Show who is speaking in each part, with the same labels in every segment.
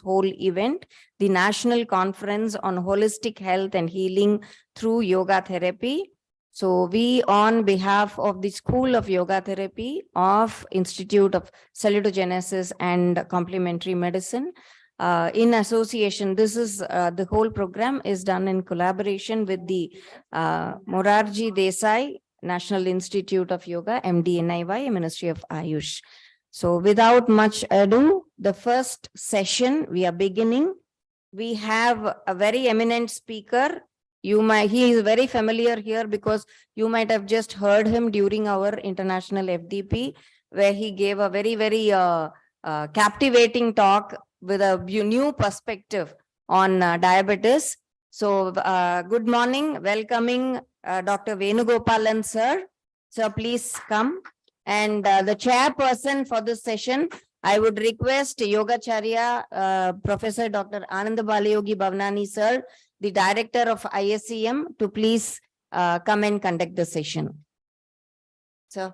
Speaker 1: whole event, the National Conference on Holistic Health and Healing through Yoga Therapy. So we, on behalf of the School of Yoga Therapy of Institute of Salutogenesis and Complementary Medicine, in association, this is the whole program is done in collaboration with the Morarji Desai National Institute of Yoga, MDNIY, Ministry of Ayush. So without much ado, the first session we are beginning. We have a very eminent speaker. He is very familiar here because you might have just heard him during our international FDP, where he gave a very, very captivating talk with a new perspective on diabetes. So good morning, welcoming Dr. Venugopalan sir. Sir, please come. And the chairperson for this session, I would request Yogacharya, Professor Dr. Anandabalayogi Bhavnani sir, the director of ISCM, to please come and conduct the session. So.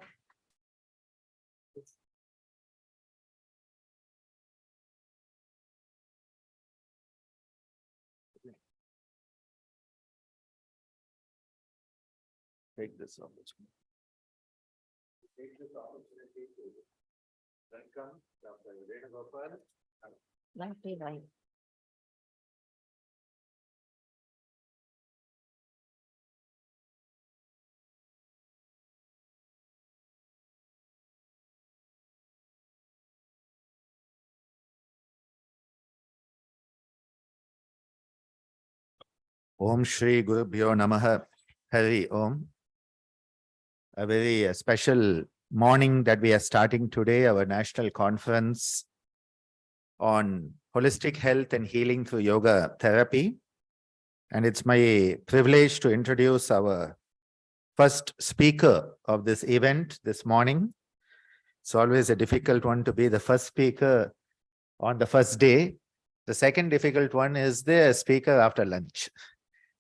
Speaker 2: Take this opportunity. Take this opportunity to welcome Dr. Venugopal.
Speaker 1: Right.
Speaker 2: Om Shri Gurubhyo Namaha. Hari Om. A very special morning that we are starting today, our national conference on holistic health and healing through yoga therapy. And it's my privilege to introduce our first speaker of this event this morning. It's always a difficult one to be the first speaker on the first day. The second difficult one is the speaker after lunch.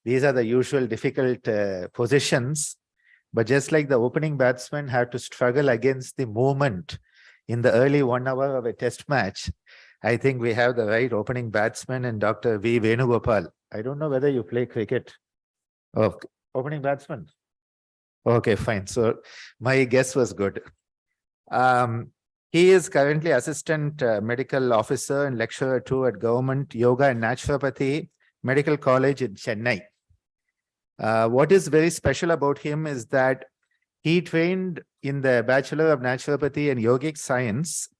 Speaker 2: These are the usual difficult positions. But just like the opening batsman had to struggle against the movement in the early 1 hour of a test match, I think we have the right opening batsman and Dr. V. Venugopal. I don't know whether you play cricket. Oh, opening batsman. Okay, fine. So my guess was good. He is currently Assistant Medical Officer and Lecturer 2 at Government Yoga and Naturopathy Medical College in Chennai. What is very special about him is that he trained in the Bachelor of Naturopathy and Yogic Science,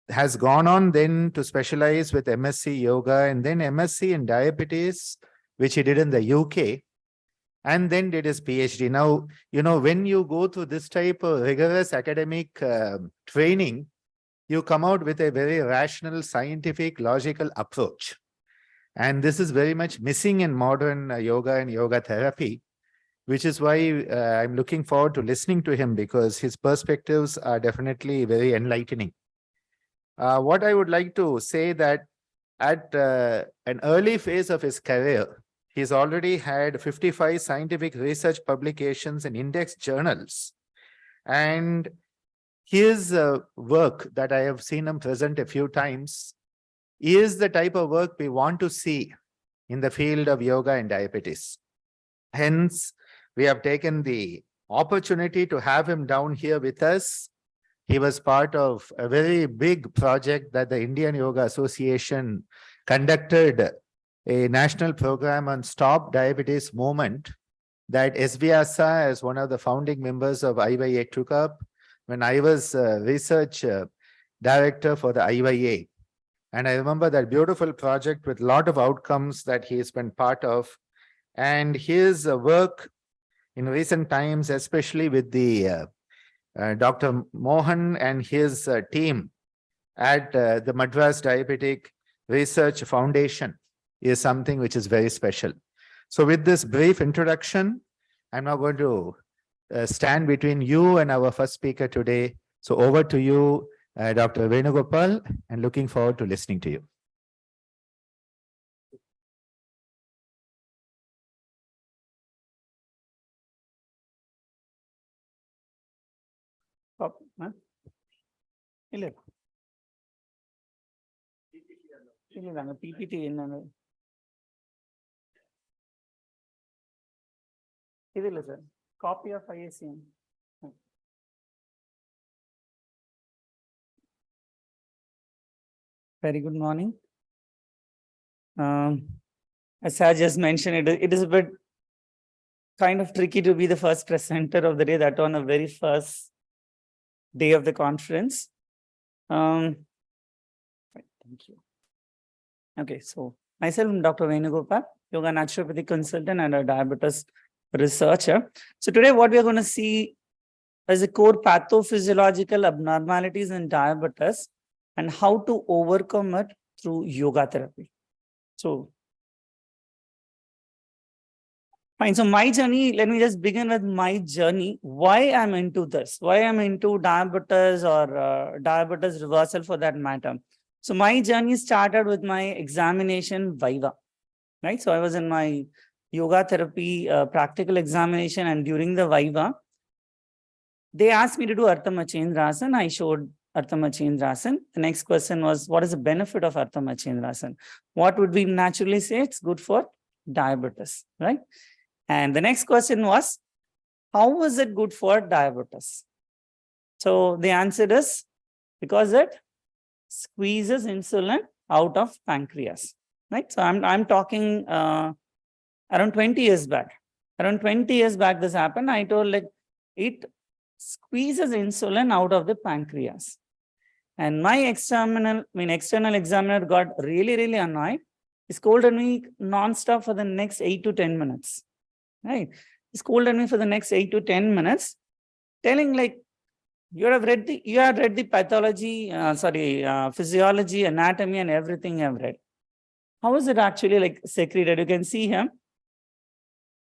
Speaker 2: has gone on then to specialize with MSc Yoga and then MSc in Diabetes, which he did in the UK, and then did his PhD. Now, you know, when you go through this type of rigorous academic training, you come out with a very rational, scientific, logical approach. And this is very much missing in modern yoga and yoga therapy, which is why I'm looking forward to listening to him, because his perspectives are definitely very enlightening. What I would like to say that at an early phase of his career, he's already had 55 scientific research publications in index journals. And his work that I have seen him present a few times is the type of work we want to see in the field of yoga and diabetes. Hence, we have taken the opportunity to have him down here with us. He was part of a very big project that the Indian Yoga Association conducted, a national program on Stop Diabetes Movement that SBV as one of the founding members of IYA took up when I was research director for the IYA. And I remember that beautiful project with a lot of outcomes that he has been part of. And his work in recent times, especially with the Dr. Mohan and his team at the Madras Diabetic Research Foundation, is something which is very special. So with this brief introduction, I'm now going to stand between you and our first speaker today. So over to you, Dr. Venugopal, and looking forward to listening to you.
Speaker 3: PPT sir. Copy of ISCM. Very good morning. As I just mentioned, it is a bit kind of tricky to be the first presenter of the day, that on the very first day of the conference. Thank you. Okay, so myself, I'm Dr. Venugopal, yoga naturopathy consultant and a diabetes researcher. So today what we are going to see is the core pathophysiological abnormalities in diabetes and how to overcome it through yoga therapy. So fine. So my journey, let me just begin with my journey. Why I'm into this, why I'm into diabetes or diabetes reversal for that matter. So my journey started with my examination Viva, right? So I was in my yoga therapy practical examination, and during the Viva, they asked me to do Ardha Machendrasana. I showed Ardha Machendrasana. The next question was, what is the benefit of Ardha Machendrasana? What would we naturally say? It's good for diabetes, right? And the next question was, how was it good for diabetes? So the answer is because it squeezes insulin out of pancreas, right? So I'm talking around 20 years back. Around 20 years back this happened. I told like it squeezes insulin out of the pancreas. And my external examiner got really, really annoyed. He scolded me non-stop for the next 8 to 10 minutes. Right? He scolded me for the next 8 to 10 minutes, telling like, you have read the pathology, physiology, anatomy, and everything you have read. How is it actually like secreted? You can see him.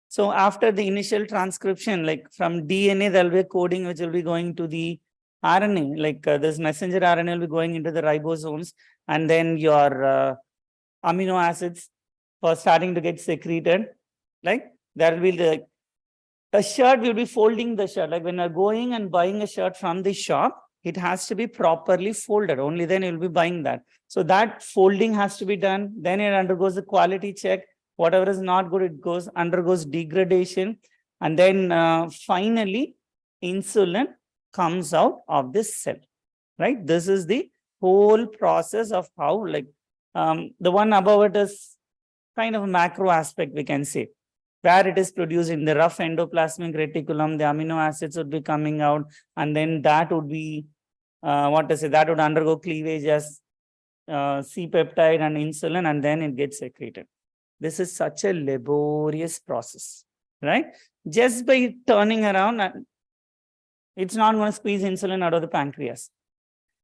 Speaker 3: So after the initial transcription, like from DNA, there will be a coding which will be going to the RNA, like this messenger RNA will be going into the ribosomes, and then your amino acids for starting to get secreted. Like there will be a shirt will be folding the shirt. Like when you're going and buying a shirt from the shop, it has to be properly folded. Only then you'll be buying that. So that folding has to be done. Then it undergoes the quality check. Whatever is not good, it undergoes degradation. And then finally, insulin comes out of this cell, right? This is the whole process of how, like, the one above it is kind of a macro aspect, we can say, where it is produced in the rough endoplasmic reticulum, the amino acids would be coming out, and then that would be, that would undergo cleavage as C-peptide and insulin, and then it gets secreted. This is such a laborious process, right? Just by turning around, it's not going to squeeze insulin out of the pancreas.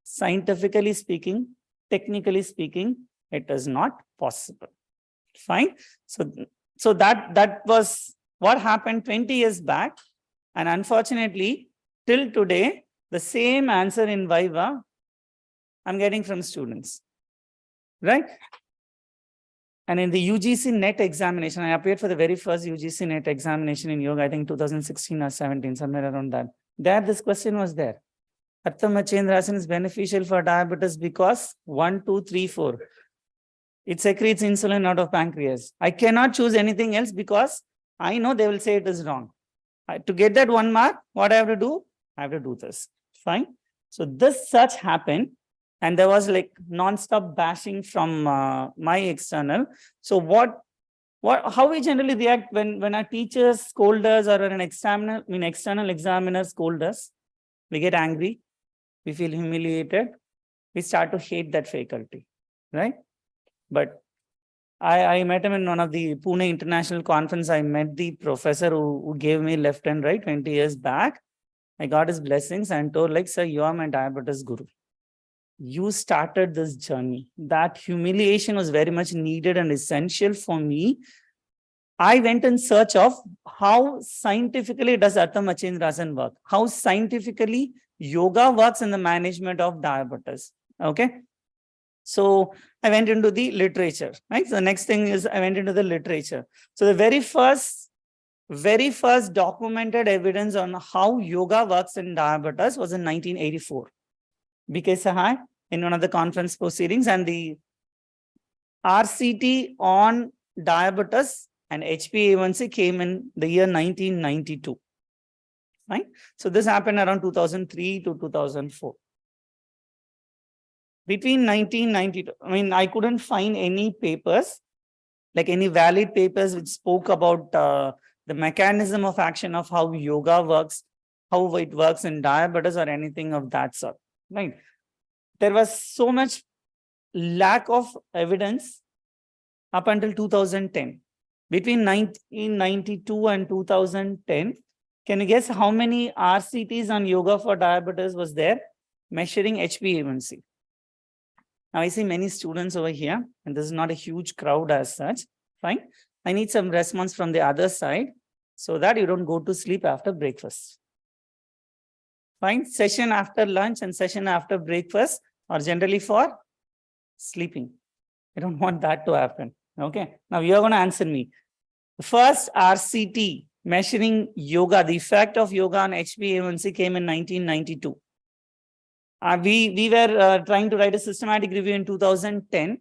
Speaker 3: Scientifically speaking, technically speaking, it is not possible. Fine. So that was what happened 20 years back. And unfortunately, till today, the same answer in Viva I'm getting from students, right? And in the UGC NET examination, I appeared for the very first UGC NET examination in yoga, I think 2016 or 17, somewhere around that. There, this question was there. Ardha Machendrasana is beneficial for diabetes because 1, 2, 3, 4. It secretes insulin out of pancreas. I cannot choose anything else because I know they will say it is wrong. To get that 1 mark, what I have to do? I have to do this. Fine. So this such happened. And there was like non-stop bashing from my external. So how we generally react when our teachers scold us or an external examiner scold us? We get angry. We feel humiliated. We start to hate that faculty, right? But I met him in one of the Pune International Conference. I met the professor who gave me left and right 20 years back. I got his blessings and told like, sir, you are my diabetes guru. You started this journey. That humiliation was very much needed and essential for me. I went in search of how scientifically does Ardha Machendrasana work, how scientifically yoga works in the management of diabetes. Okay. So I went into the literature, right? So the next thing is I went into the literature. So the very first documented evidence on how yoga works in diabetes was in 1984. BK Sahai in one of the conference proceedings, and the RCT on diabetes and HbA1c came in the year 1992. Right? So this happened around 2003 to 2004. Between 1992, I couldn't find any papers, like any valid papers which spoke about the mechanism of action of how yoga works, how it works in diabetes or anything of that sort. Right? There was so much lack of evidence up until 2010. Between 1992 and 2010, can you guess how many RCTs on yoga for diabetes was there measuring HbA1c? Now I see many students over here, and this is not a huge crowd as such. Fine. I need some response from the other side so that you don't go to sleep after breakfast. Fine. Session after lunch and session after breakfast are generally for sleeping. I don't want that to happen. Okay. Now you are going to answer me. The first RCT measuring yoga, the effect of yoga on HbA1c came in 1992. We were trying to write a systematic review in 2010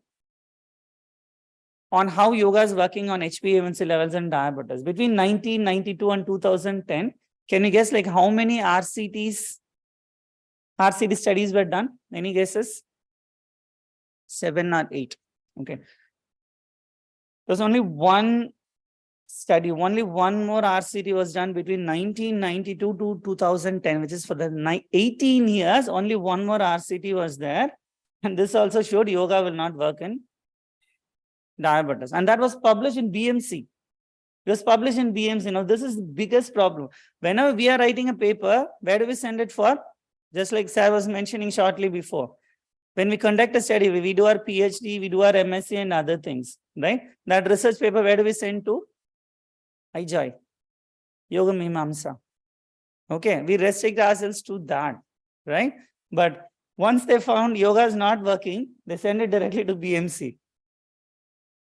Speaker 3: on how yoga is working on HbA1c levels and diabetes. Between 1992 and 2010, can you guess like how many RCT studies were done? Any guesses? 7 or 8. Okay. There's only one study, only one more RCT was done between 1992 to 2010, which is for the 18 years, only one more RCT was there. And this also showed yoga will not work in diabetes. And that was published in BMC. It was published in BMC. Now, this is the biggest problem. Whenever we are writing a paper, where do we send it for? Just like Sai was mentioning shortly before. When we conduct a study, we do our PhD, we do our MSc and other things, right? That research paper, where do we send to? IJOY, Yoga Mimamsa. Okay, we restrict ourselves to that, right? But once they found yoga is not working, they send it directly to BMC.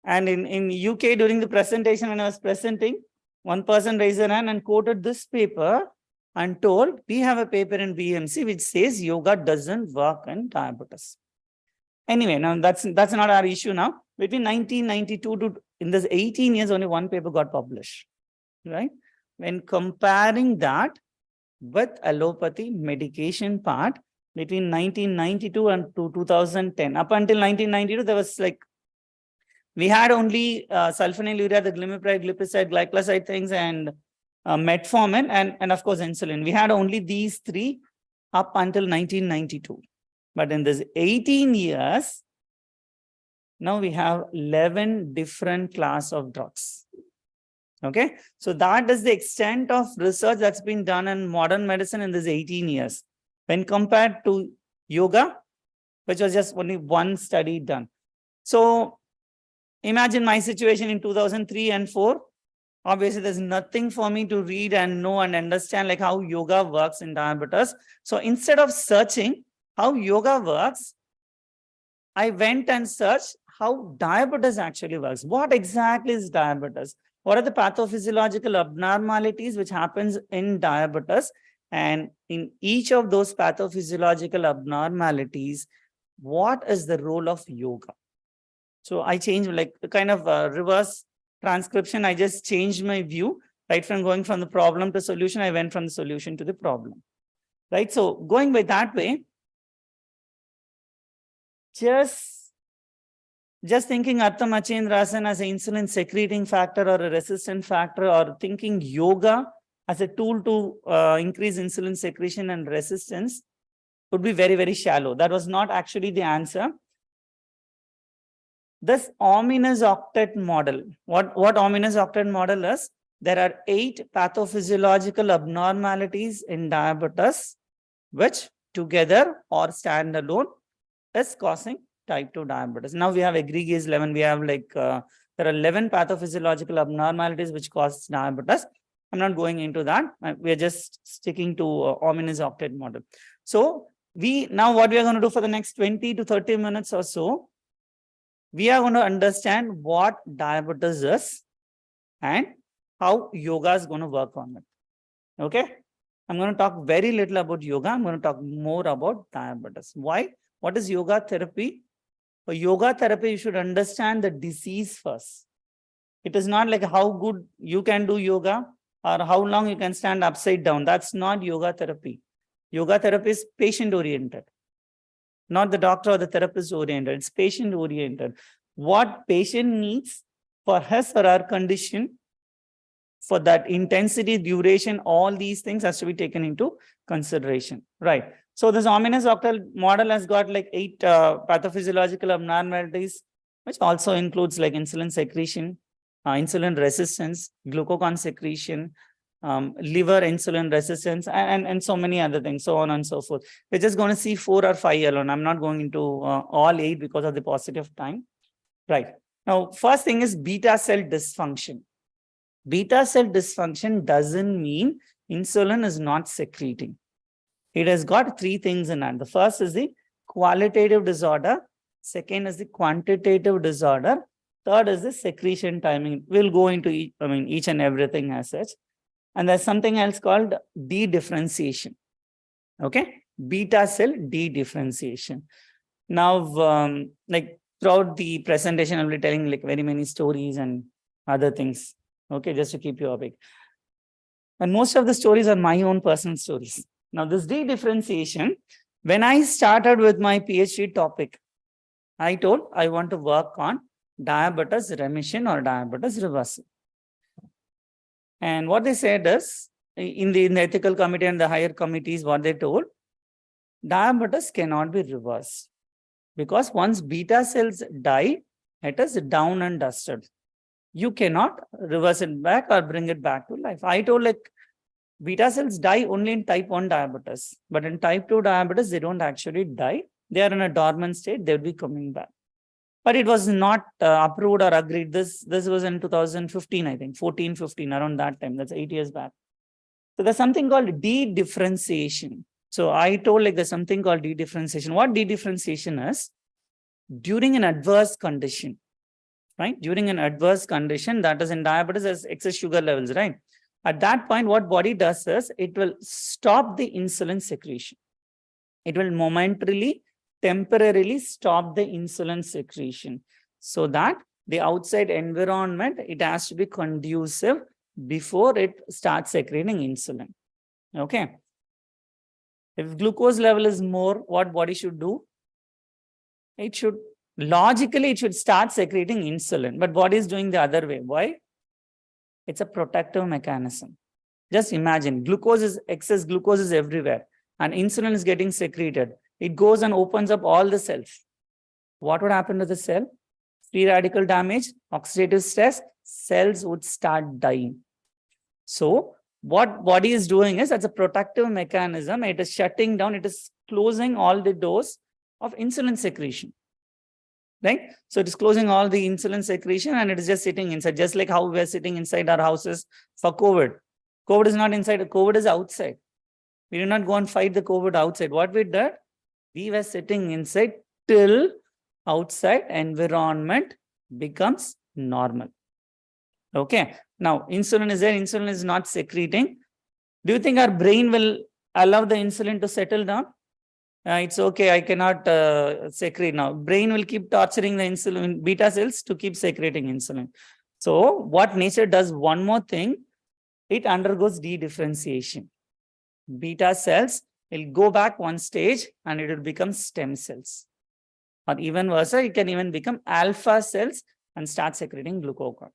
Speaker 3: And in UK, during the presentation, when I was presenting, one person raised their hand and quoted this paper and told, we have a paper in BMC which says yoga doesn't work in diabetes. Anyway, now that's not our issue now. Between 1992 to in this 18 years, only one paper got published, right? When comparing that with allopathy medication part between 1992 and 2010, up until 1992, there was like, we had only sulfonylurea, the glimepiride, glipizide, glycoside things, and metformin, and of course insulin. We had only these three up until 1992. But in this 18 years, now we have 11 different class of drugs. Okay, so that is the extent of research that's been done in modern medicine in this 18 years. When compared to yoga, which was just only one study done. So imagine my situation in 2003 and 4. Obviously, there's nothing for me to read and know and understand like how yoga works in diabetes. So instead of searching how yoga works, I went and searched how diabetes actually works. What exactly is diabetes? What are the pathophysiological abnormalities which happens in diabetes? And in each of those pathophysiological abnormalities, what is the role of yoga? So I changed like the kind of reverse transcription. I just changed my view, right? From going from the problem to solution, I went from the solution to the problem, right? So going by that way, just thinking Artha Machendrasan as an insulin secreting factor or a resistant factor, or thinking yoga as a tool to increase insulin secretion and resistance would be very, very shallow. That was not actually the answer. This ominous octet model, what ominous octet model is, there are 8 pathophysiological abnormalities in diabetes, which together or standalone is causing type 2 diabetes. Now we have aggregates 11. We have like, there are 11 pathophysiological abnormalities which cause diabetes. I'm not going into that. We're just sticking to ominous octet model. So now what we are going to do for the next 20 to 30 minutes or so, we are going to understand what diabetes is and how yoga is going to work on it. Okay. I'm going to talk very little about yoga. I'm going to talk more about diabetes. Why? What is yoga therapy? For yoga therapy, you should understand the disease first. It is not like how good you can do yoga or how long you can stand upside down. That's not yoga therapy. Yoga therapy is patient oriented, not the doctor or the therapist oriented. It's patient oriented. What patient needs for his or her condition, for that intensity, duration, all these things has to be taken into consideration, right? So this ominous octal model has got like 8 pathophysiological abnormalities, which also includes like insulin secretion, insulin resistance, glucagon secretion, liver insulin resistance, and so many other things, so on and so forth. We're just going to see 4 or 5 alone. I'm not going into all 8 because of the paucity of time, right? Now, first thing is beta cell dysfunction. Beta cell dysfunction doesn't mean insulin is not secreting. It has got 3 things in it. The first is the qualitative disorder. Second is the quantitative disorder. Third is the secretion timing. We'll go into each and everything as such. And there's something else called de-differentiation. Okay, beta cell de-differentiation. Now, like throughout the presentation, I'll be telling like very many stories and other things. Okay, just to keep you awake. And most of the stories are my own personal stories. Now, this de-differentiation, when I started with my PhD topic, I told I want to work on diabetes remission or diabetes reversal. And what they said is, in the ethical committee and the higher committees, what they told, diabetes cannot be reversed. Because once beta cells die, it is down and dusted. You cannot reverse it back or bring it back to life. I told like beta cells die only in type 1 diabetes, but in type 2 diabetes, they don't actually die. They are in a dormant state. They'll be coming back. But it was not approved or agreed. This was in 2015, I think, 14, 15, around that time. That's 8 years back. So there's something called de-differentiation. So I told like there's something called de-differentiation. What de-differentiation is? During an adverse condition, right? During an adverse condition, that is in diabetes, as excess sugar levels, right? At that point, what body does is it will stop the insulin secretion. It will momentarily, temporarily stop the insulin secretion so that the outside environment, it has to be conducive before it starts secreting insulin. Okay. If glucose level is more, what body should do? It should, logically, it should start secreting insulin, but body is doing the other way. Why? It's a protective mechanism. Just imagine, excess glucose is everywhere and insulin is getting secreted. It goes and opens up all the cells. What would happen to the cell? Free radical damage, oxidative stress, cells would start dying. So what body is doing is, as a protective mechanism, it is shutting down, it is closing all the doors of insulin secretion. Right? So it is closing all the insulin secretion and it is just sitting inside, just like how we are sitting inside our houses for COVID. COVID is not inside, COVID is outside. We did not go and fight the COVID outside. What we did? We were sitting inside till outside environment becomes normal. Okay. Now, insulin is there. Insulin is not secreting. Do you think our brain will allow the insulin to settle down? It's okay. I cannot secrete now. Brain will keep torturing the insulin beta cells to keep secreting insulin. So what nature does, one more thing, it undergoes de-differentiation. Beta cells will go back one stage and it will become stem cells. Or even worse, it can even become alpha cells and start secreting glucagon.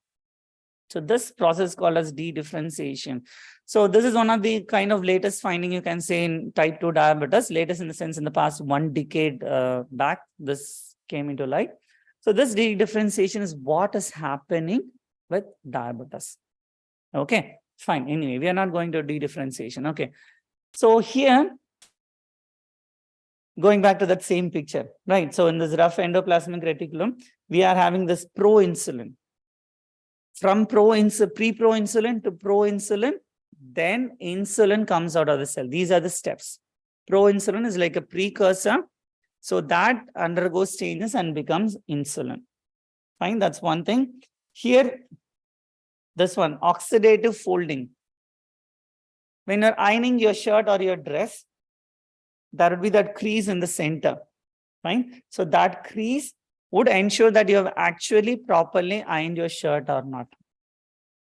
Speaker 3: So this process is called as de-differentiation. So this is one of the kind of latest finding you can say in type 2 diabetes, latest in the sense in the past 1 decade back, this came into light. So this de-differentiation is what is happening with diabetes. Okay, fine. Anyway, we are not going to de-differentiation. Okay. So here, going back to that same picture, right? So in this rough endoplasmic reticulum, we are having this proinsulin. From pre-proinsulin to proinsulin, then insulin comes out of the cell. These are the steps. Proinsulin is like a precursor. So that undergoes changes and becomes insulin. Fine, that's one thing. Here, this one, oxidative folding. When you're ironing your shirt or your dress, there will be that crease in the center. Fine. So that crease would ensure that you have actually properly ironed your shirt or not.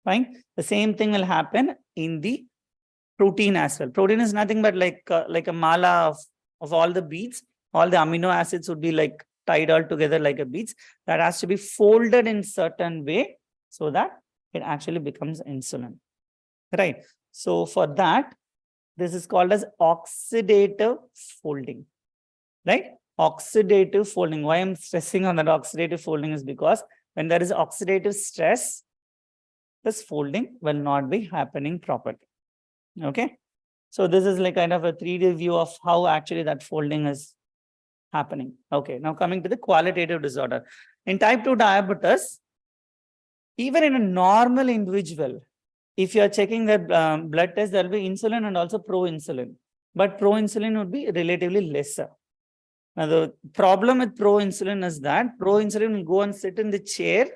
Speaker 3: Fine. The same thing will happen in the protein as well. Protein is nothing but like a mala of all the beads. All the amino acids would be like tied all together like a beads. That has to be folded in certain way so that it actually becomes insulin. Right. So for that, this is called as oxidative folding. Right? Oxidative folding. Why I'm stressing on that oxidative folding is because when there is oxidative stress, this folding will not be happening properly. Okay. So this is like kind of a 3D view of how actually that folding is happening. Okay. Now coming to the qualitative disorder. In type 2 diabetes, even in a normal individual, if you are checking their blood test, there will be insulin and also pro-insulin. But pro-insulin would be relatively lesser. Now, the problem with pro-insulin is that pro-insulin will go and sit in the chair,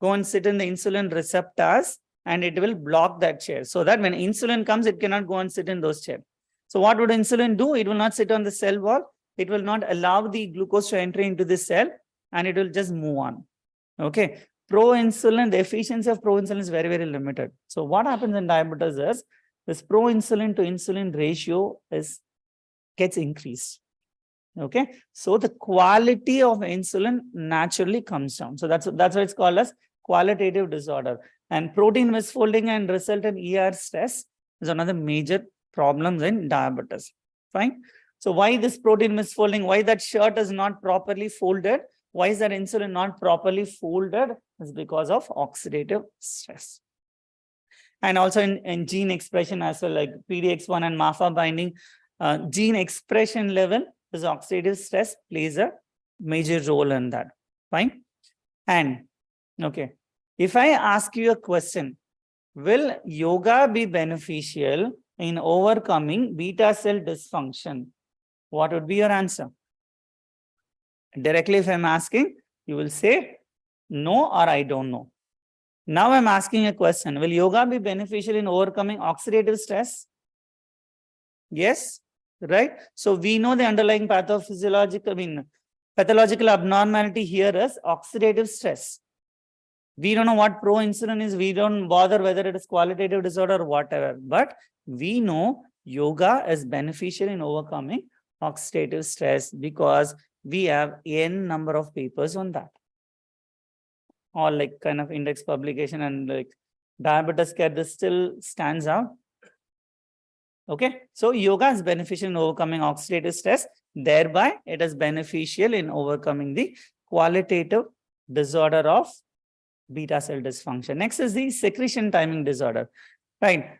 Speaker 3: go and sit in the insulin receptors, and it will block that chair. So that when insulin comes, it cannot go and sit in those chairs. So what would insulin do? It will not sit on the cell wall. It will not allow the glucose to enter into the cell, and it will just move on. Okay. Pro-insulin, the efficiency of pro-insulin is very, very limited. So what happens in diabetes is this pro-insulin to insulin ratio gets increased. Okay. So the quality of insulin naturally comes down. So that's why it's called as qualitative disorder. And protein misfolding and resultant ER stress is one of the major problems in diabetes. Fine. So why this protein misfolding? Why that shirt is not properly folded? Why is that insulin not properly folded? It's because of oxidative stress. And also in gene expression as well, like PDX1 and MAFA binding, gene expression level, this oxidative stress plays a major role in that. Fine. And okay, if I ask you a question, will yoga be beneficial in overcoming beta cell dysfunction? What would be your answer? Directly, if I'm asking, you will say no or I don't know. Now I'm asking a question. Will yoga be beneficial in overcoming oxidative stress? Yes, right? So we know the underlying pathological abnormality here is oxidative stress. We don't know what pro-insulin is. We don't bother whether it is qualitative disorder or whatever. But we know yoga is beneficial in overcoming oxidative stress because we have n number of papers on that. All like kind of index publication and like diabetes care, this still stands out. Okay. So yoga is beneficial in overcoming oxidative stress. Thereby, it is beneficial in overcoming the qualitative disorder of beta cell dysfunction. Next is the secretion timing disorder. Right.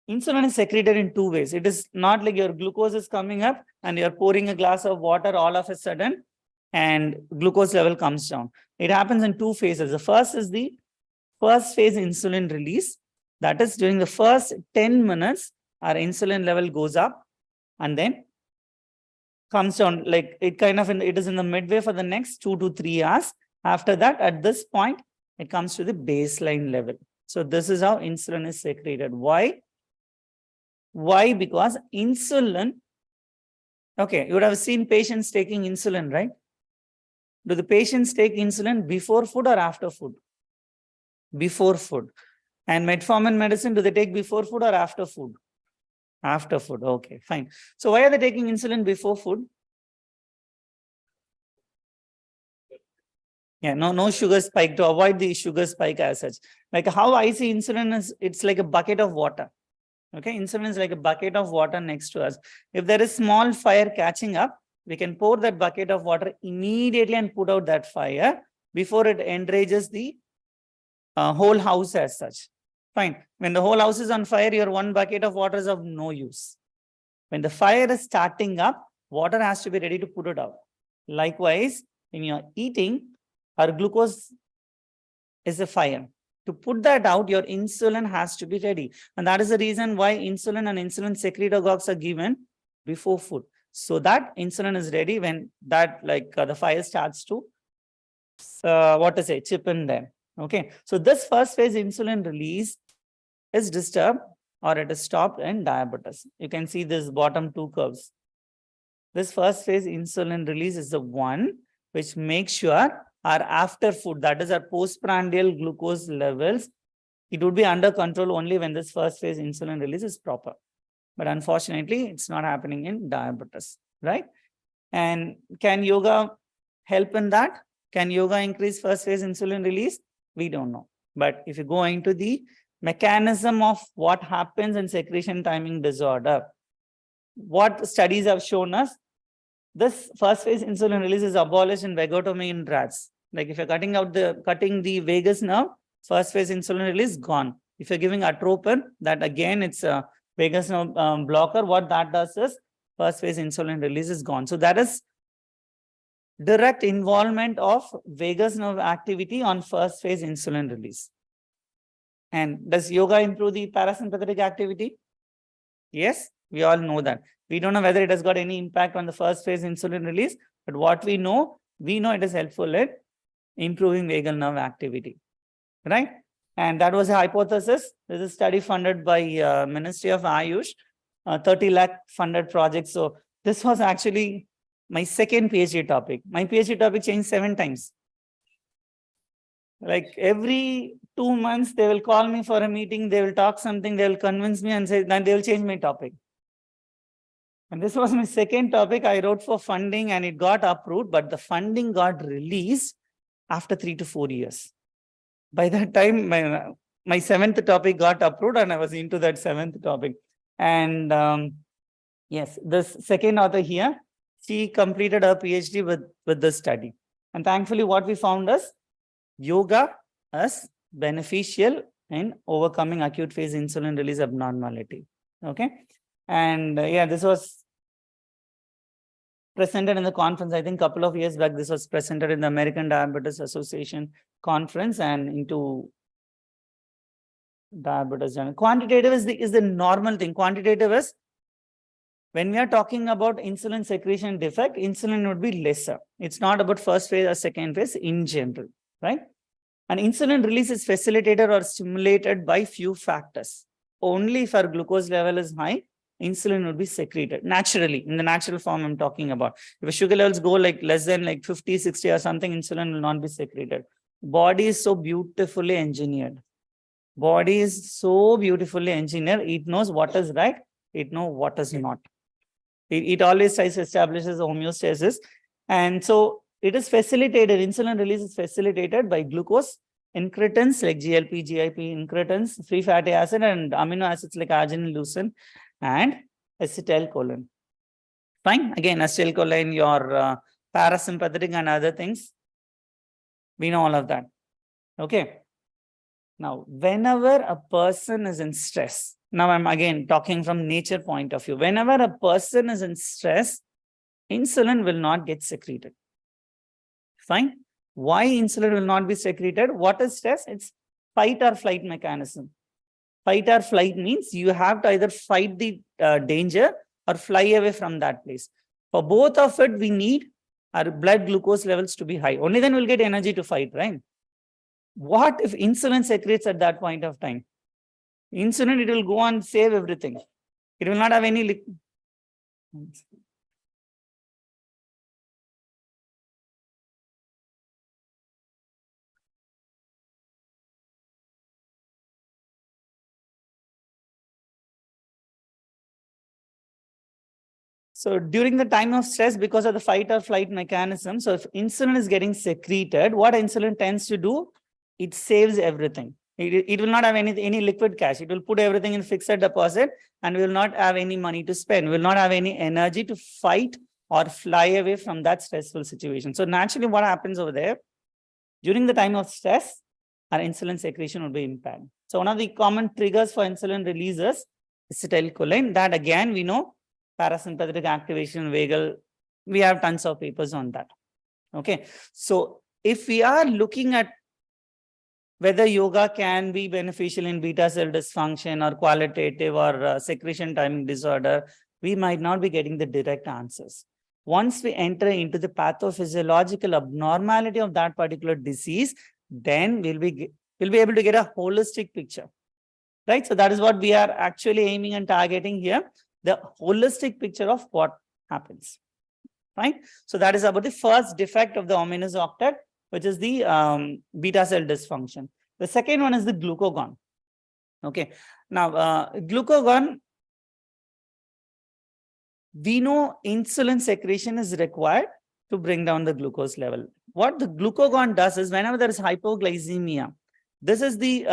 Speaker 3: Insulin is secreted in two ways. It is not like your glucose is coming up and you're pouring a glass of water all of a sudden and glucose level comes down. It happens in two phases. The first is the first phase insulin release. That is during the first 10 minutes, our insulin level goes up and then comes down. Like it is in the midway for the next 2 to 3 hours. After that, at this point, it comes to the baseline level. So this is how insulin is secreted. Why? Why? Because insulin, okay, you would have seen patients taking insulin, right? Do the patients take insulin before food or after food? Before food. And metformin medicine, do they take before food or after food? After food. Okay, fine. So why are they taking insulin before food? Yeah, no sugar spike, to avoid the sugar spike as such. Like how I see insulin is, it's like a bucket of water. Okay, insulin is like a bucket of water next to us. If there is small fire catching up, we can pour that bucket of water immediately and put out that fire before it enrages the whole house as such. Fine. When the whole house is on fire, your one bucket of water is of no use. When the fire is starting up, water has to be ready to put it out. Likewise, when you're eating, our glucose is a fire. To put that out, your insulin has to be ready. And that is the reason why insulin and insulin secretagogues are given before food. So that insulin is ready when that the fire starts to, chip in there. Okay. So this first phase insulin release is disturbed or it is stopped in diabetes. You can see this bottom two curves. This first phase insulin release is the one which makes sure our after food, that is our postprandial glucose levels, it would be under control only when this first phase insulin release is proper. But unfortunately, it's not happening in diabetes, right? And can yoga help in that? Can yoga increase first phase insulin release? We don't know. But if you go into the mechanism of what happens in secretion timing disorder, what studies have shown us, this first phase insulin release is abolished in vagotomy in rats. Like if you're cutting the vagus nerve, first phase insulin release gone. If you're giving atropine, that again it's a vagus nerve blocker. What that does is first phase insulin release is gone. So that is direct involvement of vagus nerve activity on first phase insulin release. And does yoga improve the parasympathetic activity? Yes, we all know that. We don't know whether it has got any impact on the first phase insulin release, but what we know it is helpful in improving vagal nerve activity, right? And that was a hypothesis. This is a study funded by Ministry of Ayush, 30 lakh funded project. So this was actually my second PhD topic. My PhD topic changed 7 times. Like every 2 months, they will call me for a meeting, they will talk something, they will convince me and say, then they will change my topic. And this was my second topic. I wrote for funding and it got approved, but the funding got released after 3 to 4 years. By that time, my 7th topic got approved and I was into that 7th topic. And yes, this second author here, she completed her PhD with this study. And thankfully, what we found is yoga is beneficial in overcoming acute phase insulin release abnormality. Okay. And yeah, this was presented in the conference. I think a couple of years back, this was presented in the American Diabetes Association conference and into diabetes journal. Quantitative is the normal thing. Quantitative is when we are talking about insulin secretion defect, insulin would be lesser. It's not about first phase or second phase in general, right? And insulin release is facilitated or stimulated by few factors. Only if our glucose level is high, insulin will be secreted naturally, in the natural form I'm talking about. If the sugar levels go like less than like 50, 60 or something, insulin will not be secreted. Body is so beautifully engineered. Body is so beautifully engineered. It knows what is right. It knows what is not. It always tries to establish homeostasis. And so it is facilitated, insulin release is facilitated by glucose incretins like GLP, GIP incretins, free fatty acid and amino acids like arginine, leucine and acetylcholine. Fine. Again, acetylcholine, your parasympathetic and other things. We know all of that. Okay. Now, whenever a person is in stress, now I'm again talking from nature point of view. Whenever a person is in stress, insulin will not get secreted. Fine. Why insulin will not be secreted? What is stress? It's fight or flight mechanism. Fight or flight means you have to either fight the danger or fly away from that place. For both of it, we need our blood glucose levels to be high. Only then we'll get energy to fight, right? What if insulin secretes at that point of time? Insulin, it will go and save everything. It will not have any So during the time of stress, because of the fight or flight mechanism, so if insulin is getting secreted, what insulin tends to do, it saves everything. It will not have any liquid cash. It will put everything in fixed deposit and we will not have any money to spend. We will not have any energy to fight or fly away from that stressful situation. So naturally what happens over there, during the time of stress, our insulin secretion will be impaired. So one of the common triggers for insulin release is acetylcholine. That again, we know parasympathetic activation, vagal, we have tons of papers on that. Okay. So if we are looking at whether yoga can be beneficial in beta cell dysfunction or qualitative or secretion timing disorder, we might not be getting the direct answers. Once we enter into the pathophysiological abnormality of that particular disease, then we'll be able to get a holistic picture, right? So that is what we are actually aiming and targeting here, the holistic picture of what happens. Fine. So that is about the first defect of the ominous octet, which is the beta cell dysfunction. The second one is the glucagon. Okay. Now, glucagon, we know insulin secretion is required to bring down the glucose level. What the glucagon does is whenever there is hypoglycemia, this is the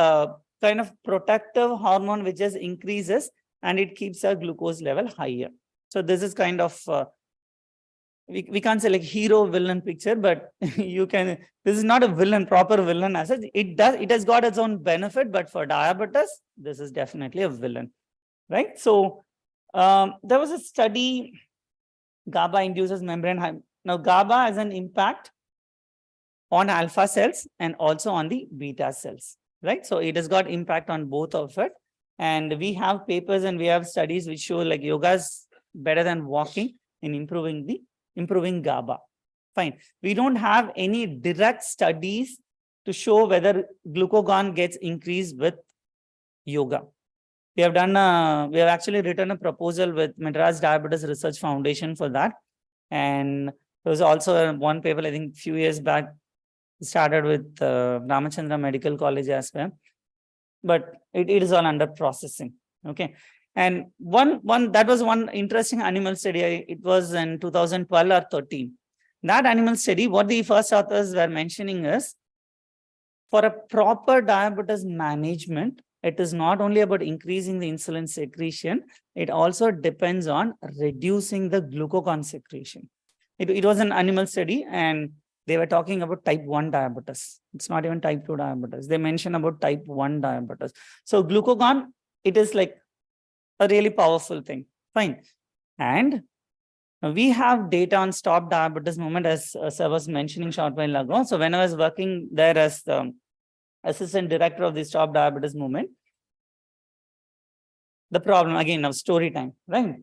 Speaker 3: kind of protective hormone which just increases and it keeps our glucose level higher. So this is kind of, we can't say like hero villain picture, but you can, this is not a villain, proper villain as such. It has got its own benefit, but for diabetes, this is definitely a villain, right? So there was a study, GABA induces membrane. Now GABA has an impact on alpha cells and also on the beta cells, right? So it has got impact on both of it. And we have papers and we have studies which show like yoga is better than walking in improving GABA. Fine. We don't have any direct studies to show whether glucagon gets increased with yoga. We have done, we have actually written a proposal with Madras Diabetes Research Foundation for that. And there was also one paper, I think, a few years back, started with Ramachandra Medical College as well. But it is all under processing. Okay. And that was one interesting animal study. It was in 2012 or 13. That animal study, what the first authors were mentioning is, for a proper diabetes management, it is not only about increasing the insulin secretion, it also depends on reducing the glucagon secretion. It was an animal study and they were talking about type 1 diabetes. It's not even type 2 diabetes. They mentioned about type 1 diabetes. So glucagon, it is like a really powerful thing. Fine. And we have data on stop diabetes movement, as Sir was mentioning short while ago. So when I was working there as the assistant director of the stop diabetes movement, the problem again of story time, right?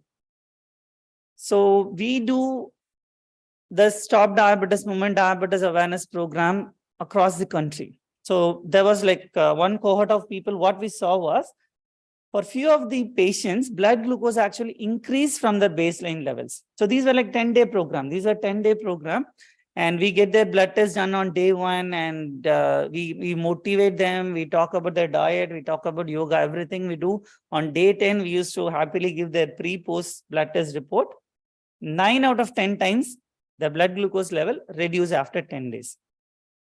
Speaker 3: So we do the stop diabetes movement, diabetes awareness program across the country. So there was like one cohort of people, what we saw was, for few of the patients, blood glucose actually increased from the baseline levels. So these were like 10-day program. These are 10-day program. And we get their blood test done on day 1 and we motivate them. We talk about their diet. We talk about yoga, everything we do. On day 10, we used to happily give their pre-post blood test report. 9 out of 10 times, the blood glucose level reduced after 10 days.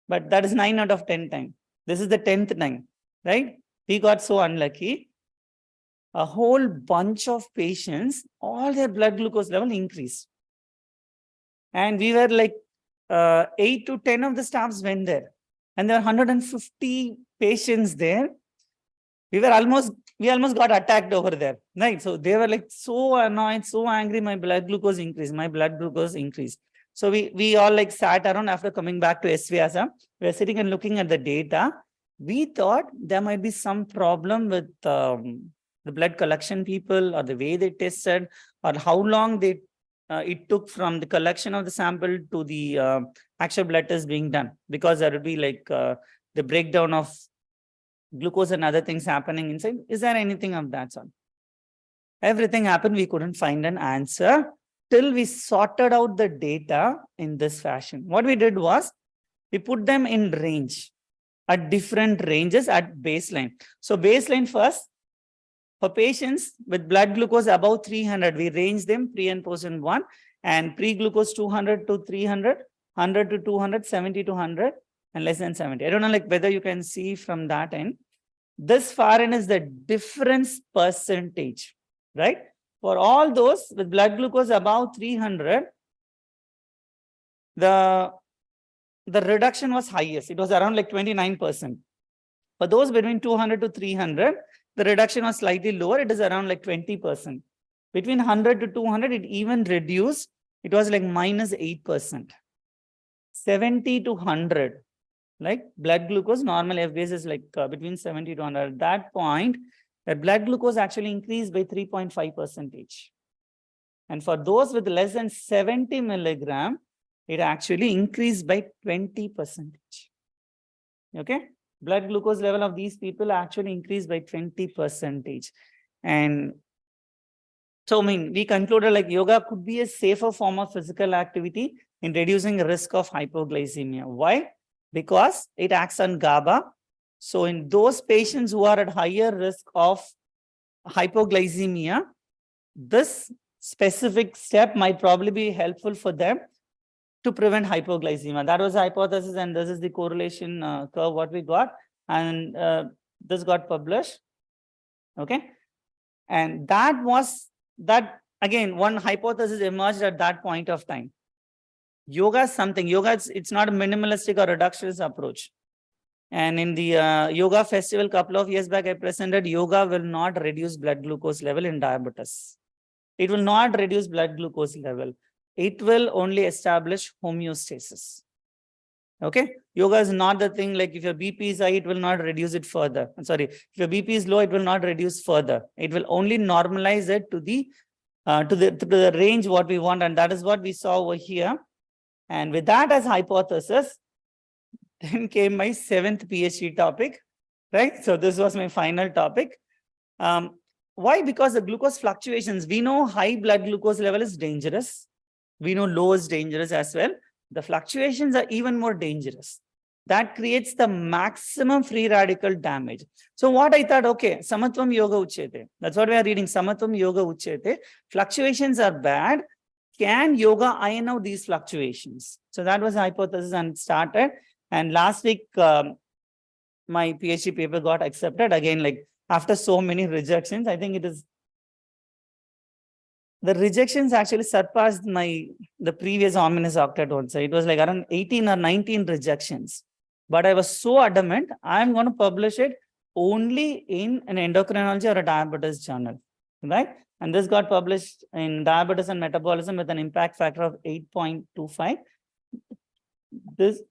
Speaker 3: But that is 9 out of 10 times. This is the 10th time, right? We got so unlucky. A whole bunch of patients, all their blood glucose level increased. And we were like 8 to 10 of the staffs went there. And there were 150 patients there. We almost got attacked over there, right? So they were like so annoyed, so angry, my blood glucose increased. So we all like sat around after coming back to SVASA. We were sitting and looking at the data. We thought there might be some problem with the blood collection people or the way they tested or how long it took from the collection of the sample to the actual blood test being done, because there would be like the breakdown of glucose and other things happening inside. Is there anything of that sort? Everything happened. We couldn't find an answer till we sorted out the data in this fashion. What we did was we put them in range at different ranges at baseline. So baseline first, for patients with blood glucose above 300, we range them pre and post in 1, and pre-glucose 200 to 300, 100 to 200, 70 to 100, and less than 70. I don't know like whether you can see from that end. This far end is the difference percentage, right? For all those with blood glucose above 300, the reduction was highest. It was around like 29%. For those between 200 to 300, the reduction was slightly lower. It is around like 20%. Between 100 to 200, it even reduced. It was like minus 8%. 70 to 100, like blood glucose, normal FBS is like between 70 to 100. At that point, the blood glucose actually increased by 3.5%. And for those with less than 70 milligram, it actually increased by 20%. Okay. Blood glucose level of these people actually increased by 20%. And So, I mean, we concluded like yoga could be a safer form of physical activity in reducing risk of hypoglycemia. Why? Because it acts on GABA. So in those patients who are at higher risk of hypoglycemia, this specific step might probably be helpful for them to prevent hypoglycemia. That was the hypothesis, and this is the correlation curve what we got, and this got published. Okay, and that again, one hypothesis emerged at that point of time. Yoga is something. Yoga, it's not a minimalistic or reductionist approach. And in the yoga festival couple of years back, I presented yoga will not reduce blood glucose level in diabetes. It will not reduce blood glucose level. It will only establish homeostasis. Okay. Yoga is not the thing like if your BP is high, it will not reduce it further. I'm sorry. If your BP is low, it will not reduce further. It will only normalize it to the range what we want. And that is what we saw over here. And with that as hypothesis, then came my 7th PhD topic, right? So this was my final topic. Why? Because the glucose fluctuations, we know high blood glucose level is dangerous. We know low is dangerous as well. The fluctuations are even more dangerous. That creates the maximum free radical damage. So what I thought, okay, Samatvam Yoga Uchyate. That's what we are reading, Samatvam Yoga Uchyate. Fluctuations are bad. Can yoga iron out these fluctuations? So that was the hypothesis and it started. And last week, my PhD paper got accepted. Again, like after so many rejections, I think the rejections actually surpassed the previous ominous octet also. It was like around 18 or 19 rejections. But I was so adamant, I'm going to publish it only in an endocrinology or a diabetes journal, right? And this got published in Diabetes and Metabolism with an impact factor of 8.25. This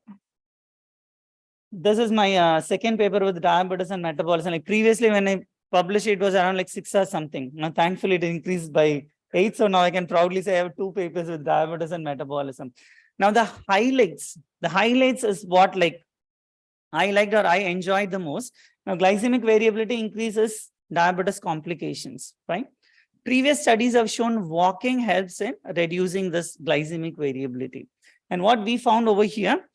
Speaker 3: is my second paper with diabetes and metabolism. Like previously, when I published it was around like 6 or something. Now, thankfully, it increased by 8. So now I can proudly say I have 2 papers with diabetes and metabolism. Now, the highlights is what like I liked or I enjoyed the most. Now, glycemic variability increases diabetes complications, right? Previous studies have shown walking helps in reducing this glycemic variability. And what we found over here,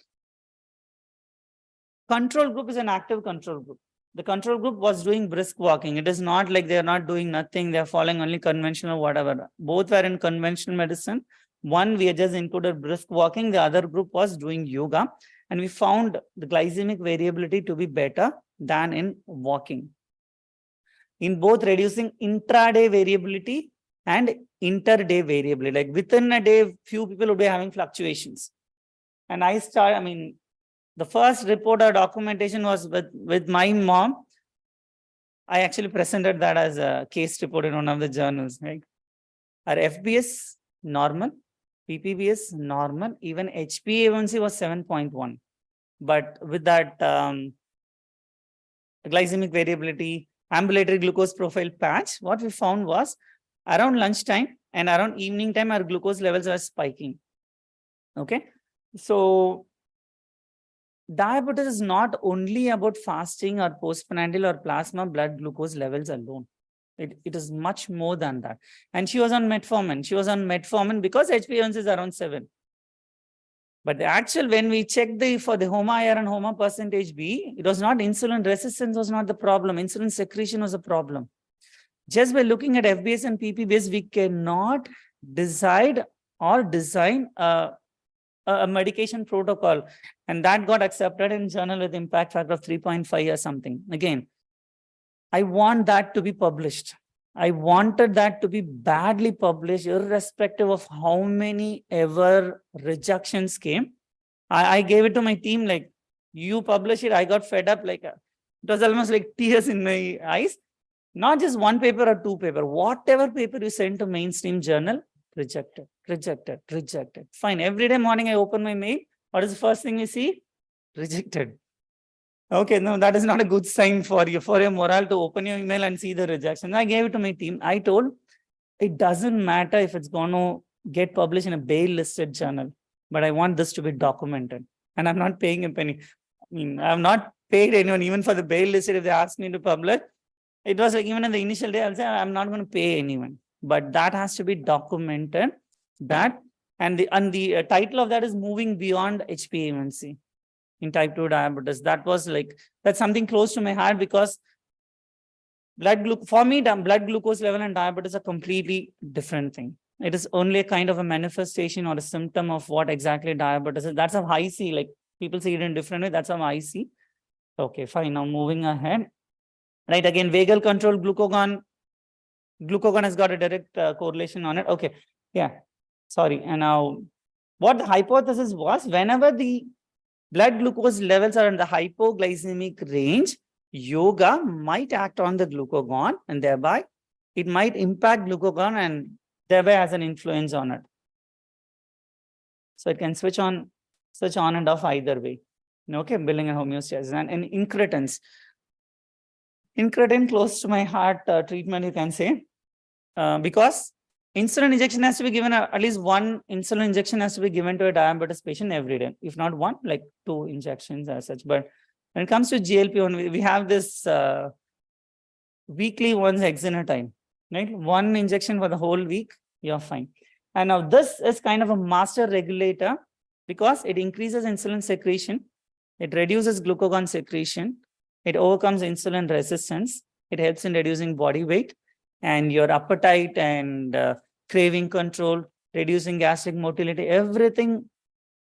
Speaker 3: control group is an active control group. The control group was doing brisk walking. It is not like they're not doing nothing. They're following only conventional whatever. Both were in conventional medicine. One, we just included brisk walking. The other group was doing yoga. And we found the glycemic variability to be better than in walking. In both reducing intraday variability and interday variability. Like within a day, few people will be having fluctuations. And the first report or documentation was with my mom. I actually presented that as a case report in one of the journals. Right? Our FBS normal, PPBS normal, even HbA1c was 7.1. But with that glycemic variability, ambulatory glucose profile patch, what we found was around lunchtime and around evening time, our glucose levels are spiking. Okay. So diabetes is not only about fasting or postprandial or plasma blood glucose levels alone. It is much more than that. And she was on metformin. She was on metformin because HbA1c is around 7. But the actual, when we checked for the HOMA-IR and HOMA percentage B, it was not insulin resistance was not the problem. Insulin secretion was a problem. Just by looking at FBS and PPBS, we cannot decide or design a medication protocol. And that got accepted in journal with impact factor of 3.5 or something. Again, I want that to be published. I wanted that to be badly published, irrespective of how many ever rejections came. I gave it to my team, like, you publish it. I got fed up. Like, it was almost like tears in my eyes. Not just one paper or 2 papers. Whatever paper you send to mainstream journal, rejected. Fine. Every day morning, I open my mail. What is the first thing you see? Rejected. Okay, no, that is not a good sign for your morale to open your email and see the rejection. I gave it to my team. I told, it doesn't matter if it's going to get published in a bail-listed journal, but I want this to be documented. And I'm not paying a penny. I've not paid anyone, even for the bail listed, if they ask me to publish. It was like, even in the initial day, I'll say, I'm not going to pay anyone. but that has to be documented. That and the title of that is moving beyond HbA1c in type 2 diabetes. That's something close to my heart, because for me, blood glucose level and diabetes are completely different thing. It is only a kind of a manifestation or a symptom of what exactly diabetes is. That's how I see. Like, people see it in different way. That's how I see. Okay, fine. Now moving ahead. Right, again, vagal control glucagon. Glucagon has got a direct correlation on it. Okay, yeah, sorry. And now what the hypothesis was, whenever the blood glucose levels are in the hypoglycemic range, yoga might act on the glucagon, and thereby it might impact glucagon and thereby has an influence on it. So it can switch on and off either way. Okay, building a homeostasis. And incretins. Incretin, close to my heart treatment, you can say, because insulin injection has to be given, at least one insulin injection has to be given to a diabetes patient every day. If not one, like 2 injections as such. But when it comes to GLP-1, we have this weekly ones exenatide, right? 1 injection for the whole week, you're fine. And now this is kind of a master regulator, because it increases insulin secretion, it reduces glucagon secretion, it overcomes insulin resistance, it helps in reducing body weight and your appetite and craving control, reducing gastric motility, everything.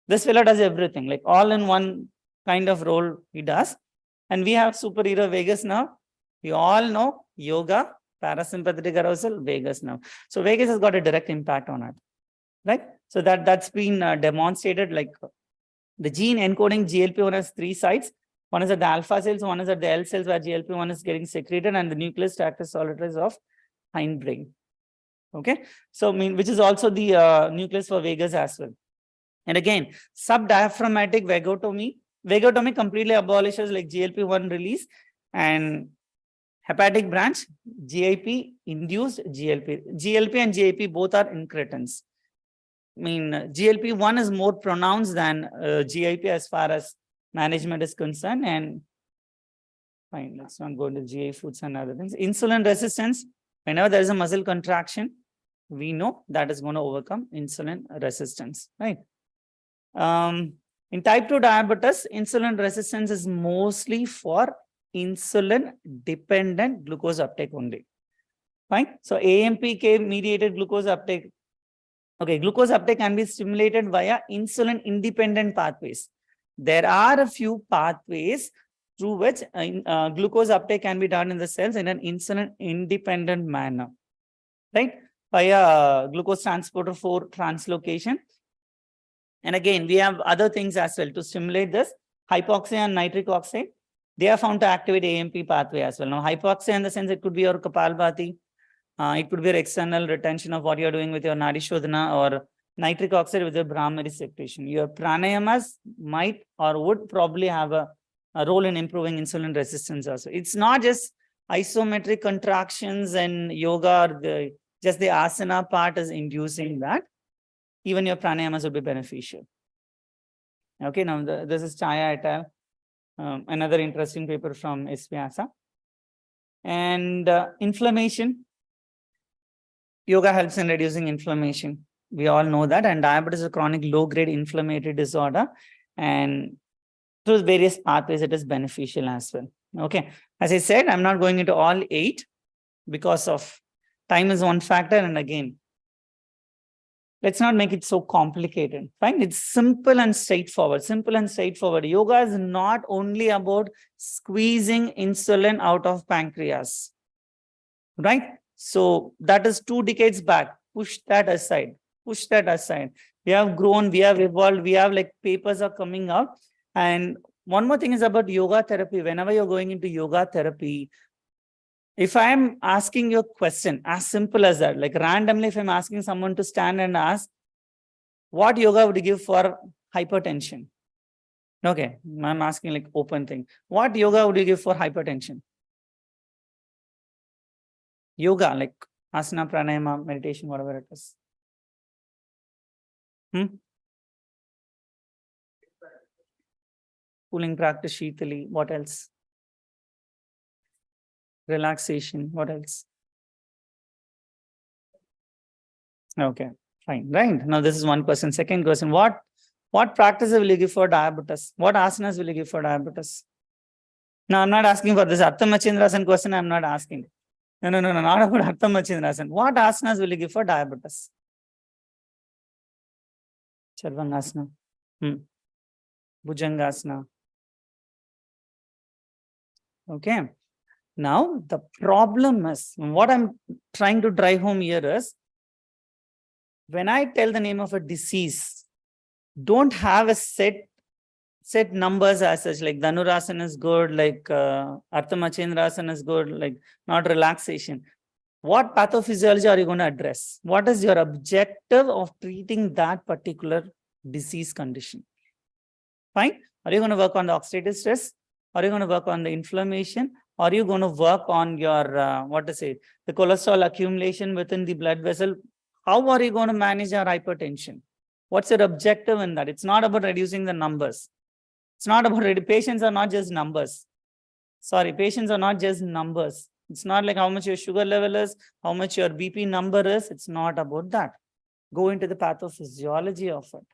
Speaker 3: This fellow does everything, like all in one kind of role he does. And we have superhero vagus nerve. We all know yoga, parasympathetic arousal, vagus nerve. So vagus has got a direct impact on it, right? So that's been demonstrated. Like, the gene encoding GLP-1 has 3 sites. One is at the alpha cells, one is at the L cells where GLP-1 is getting secreted, and the nucleus tractus solitaris of hindbrain. Okay, so which is also the nucleus for vagus as well. And again, subdiaphragmatic vagotomy. Vagotomy completely abolishes like GLP-1 release, and hepatic branch, GIP induced GLP. GLP and GIP both are incretins. GLP-1 is more pronounced than GIP as far as management is concerned. And fine, let's not go into GI foods and other things. Insulin resistance, whenever there is a muscle contraction, we know that is going to overcome insulin resistance, right? In type 2 diabetes, insulin resistance is mostly for insulin dependent glucose uptake only. Fine. So AMPK mediated glucose uptake. Okay, glucose uptake can be stimulated via insulin independent pathways. There are a few pathways through which glucose uptake can be done in the cells in an insulin independent manner, right? Via glucose transporter 4 translocation. And again, we have other things as well to stimulate this. Hypoxia and nitric oxide, they are found to activate AMP pathway as well. Now, hypoxia in the sense it could be your Kapalbhati, it could be your external retention of what you're doing with your Nadi Shodhana, or nitric oxide with your Brahmari secretion. Your pranayamas might or would probably have a role in improving insulin resistance also. It's not just isometric contractions and yoga, or just the asana part is inducing that. Even your pranayamas would be beneficial. Okay, now this is Chaya et al. Another interesting paper from SBV. And inflammation. Yoga helps in reducing inflammation. We all know that. And diabetes is a chronic low-grade inflammatory disorder. And through various pathways, it is beneficial as well. Okay. As I said, I'm not going into all 8 because of time is one factor. And again, let's not make it so complicated. Fine. It's simple and straightforward. Simple and straightforward. Yoga is not only about squeezing insulin out of pancreas. Right? So that is 2 decades back. Push that aside. Push that aside. We have grown, we have evolved, we have like papers are coming out. And one more thing is about yoga therapy. Whenever you're going into yoga therapy, if I'm asking you a question as simple as that, like randomly, if I'm asking someone to stand and ask, what yoga would you give for hypertension? Okay, I'm asking like open thing. What yoga would you give for hypertension? Yoga, like asana, pranayama, meditation, whatever it is. Cooling practice, Sheetali. What else? Relaxation. What else? Okay, fine. Right. Now this is one question. Second question, what practices will you give for diabetes? What asanas will you give for diabetes? No, I'm not asking for this Arthamachindrasan question. I'm not asking. No, not about Arthamachindrasan. What asanas will you give for diabetes? Charvangasana, Bhujangasana. Okay. Now the problem is, what I'm trying to drive home here is, when I tell the name of a disease, don't have a set numbers as such, like Dhanurasana is good, like Arthamachindrasana is good, like not relaxation. What pathophysiology are you going to address? What is your objective of treating that particular disease condition? Fine. Are you going to work on the oxidative stress? Are you going to work on the inflammation? Are you going to work on your, the cholesterol accumulation within the blood vessel? How are you going to manage your hypertension? What's your objective in that? It's not about reducing the numbers. It's not about, patients are not just numbers. Sorry, patients are not just numbers. It's not like how much your sugar level is, how much your BP number is. It's not about that. Go into the pathophysiology of it.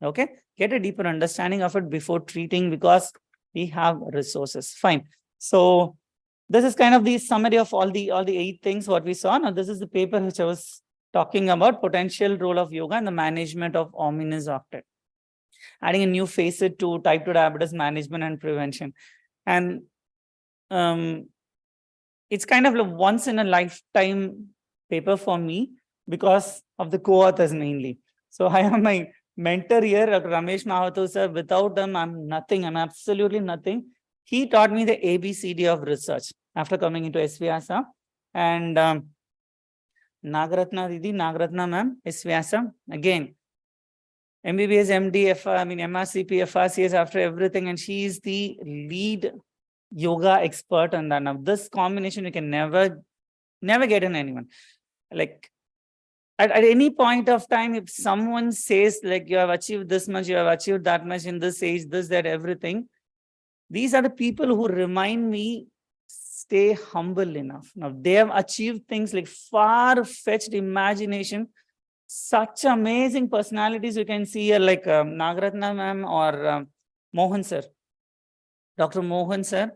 Speaker 3: Okay, get a deeper understanding of it before treating, because we have resources. Fine. So this is kind of the summary of all the 8 things what we saw. Now this is the paper which I was talking about, potential role of yoga in the management of ominous octet, adding a new facet to type 2 diabetes management and prevention. And it's kind of a once in a lifetime paper for me because of the co-authors mainly. So I have my mentor here, Dr. Ramesh Mahato sir. Without him, I'm nothing. I'm absolutely nothing. He taught me the ABCD of research after coming into SVASA. And Nagaratna Didi, Nagaratna ma'am, SVASA. Again, MBBS, MD, MRCP, FRCS after everything. And she is the lead yoga expert on that. Now, this combination you can never get in anyone. Like, at any point of time, if someone says like you have achieved this much, you have achieved that much in this age, this, that, everything, these are the people who remind me stay humble enough. Now they have achieved things like far-fetched imagination, such amazing personalities you can see here, like Nagaratna ma'am or Mohan sir. Dr. Mohan sir,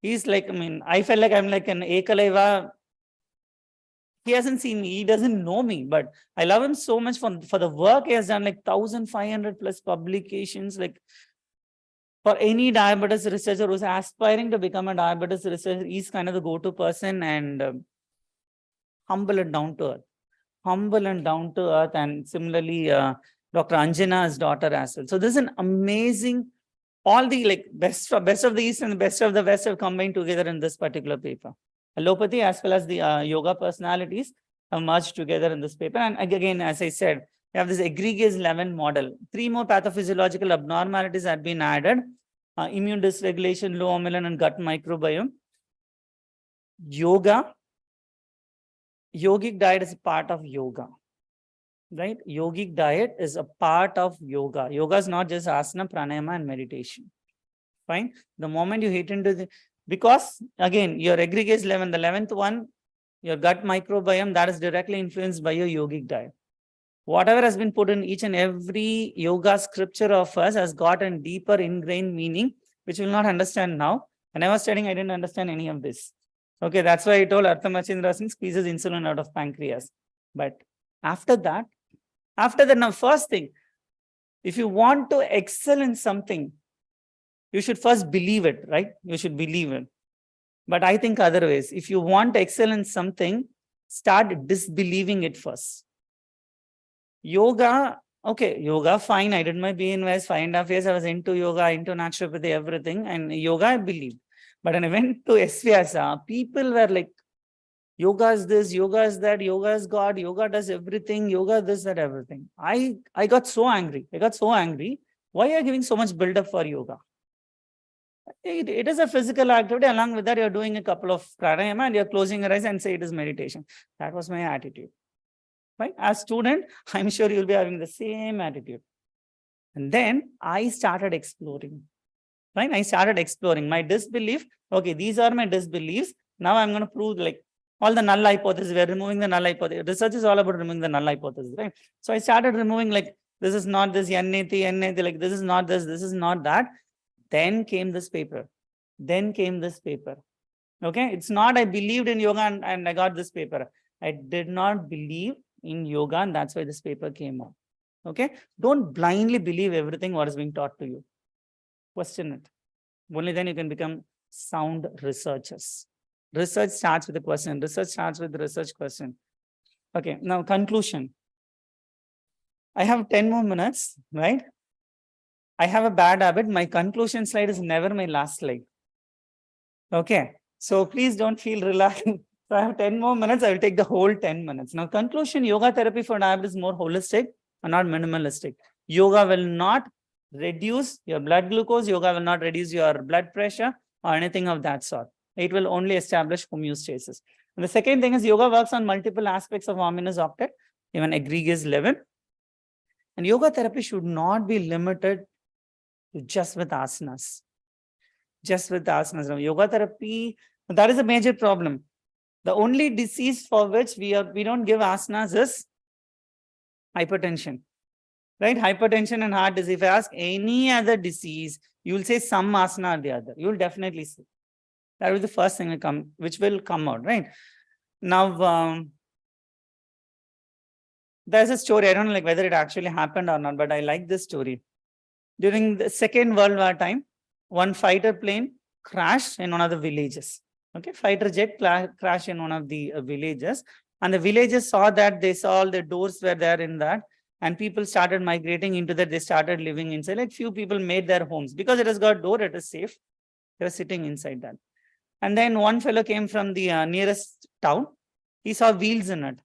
Speaker 3: he's like, I felt like I'm like an Ekalaiva. He hasn't seen me, he doesn't know me, but I love him so much for the work he has done, like 1,500 plus publications. Like, for any diabetes researcher who's aspiring to become a diabetes researcher, he's kind of the go-to person, and humble and down to earth. Humble and down to earth. And similarly, Dr. Anjana's daughter as well. So this is an amazing, all the like best of the East and the best of the West have combined together in this particular paper. Allopathy as well as the yoga personalities have merged together in this paper. And again, as I said, we have this egregious 11 model. 3 more pathophysiological abnormalities have been added. Immune dysregulation, low amylin, and gut microbiome. Yoga. Yogic diet is a part of yoga. Right? Yogic diet is a part of yoga. Yoga is not just asana, pranayama, and meditation. Fine. The moment you hit into the, because again, your egregious 11, the 11th one, your gut microbiome, that is directly influenced by your yogic diet. Whatever has been put in each and every yoga scripture of us has got a deeper ingrained meaning, which we'll not understand now. When I was studying, I didn't understand any of this. Okay, that's why I told Arthamachindrasan squeezes insulin out of pancreas. But after that, now first thing, if you want to excel in something, you should first believe it, right? You should believe it. But I think otherwise, if you want to excel in something, start disbelieving it first. Yoga, okay, yoga, fine. I did my BNYS, 5.5 years. I was into yoga, into naturopathy, everything. And yoga, I believed. But when I went to SVASA, people were like, yoga is this, yoga is that, yoga is God, yoga does everything, yoga this, that, everything. I got so angry. Why are you giving so much build-up for yoga? It is a physical activity. Along with that, you're doing a couple of pranayama and you're closing your eyes and say it is meditation. That was my attitude. Right? As student, I'm sure you'll be having the same attitude. And then I started exploring. Right? I started exploring my disbelief. Okay, these are my disbeliefs. Now I'm going to prove, like, all the null hypothesis. We're removing the null hypothesis. Research is all about removing the null hypothesis, right? So I started removing like, this is not this, NAT, like this is not this is not that. Then came this paper. Okay. It's not, I believed in yoga and I got this paper. I did not believe in yoga, and that's why this paper came out. Okay. Don't blindly believe everything what is being taught to you. Question it. Only then you can become sound researchers. Research starts with a question. Research starts with the research question. Okay, now conclusion. I have 10 more minutes, right? I have a bad habit. My conclusion slide is never my last slide. Okay, so please don't feel relaxed. So I have 10 more minutes. I will take the whole 10 minutes. Now, conclusion, yoga therapy for diabetes is more holistic and not minimalistic. Yoga will not reduce your blood glucose. Yoga will not reduce your blood pressure or anything of that sort. It will only establish homeostasis. And the second thing is yoga works on multiple aspects of harmonious octet, even egregious level. And yoga therapy should not be limited to just with asanas. Just with asanas. Now, yoga therapy, that is a major problem. The only disease for which we don't give asanas is hypertension. Right? Hypertension and heart disease. If I ask any other disease, you will say some asana or the other. You will definitely say. That will be the first thing which will come out, right? Now, there's a story. I don't know like whether it actually happened or not, but I like this story. During the Second World War time, one fighter plane crashed in one of the villages. Okay, fighter jet crashed in one of the villages, and the villagers saw that. They saw all the doors were there in that, and people started migrating into that. They started living inside. Like few people made their homes because it has got door. It is safe. They were sitting inside that. And then one fellow came from the nearest town. He saw wheels in it.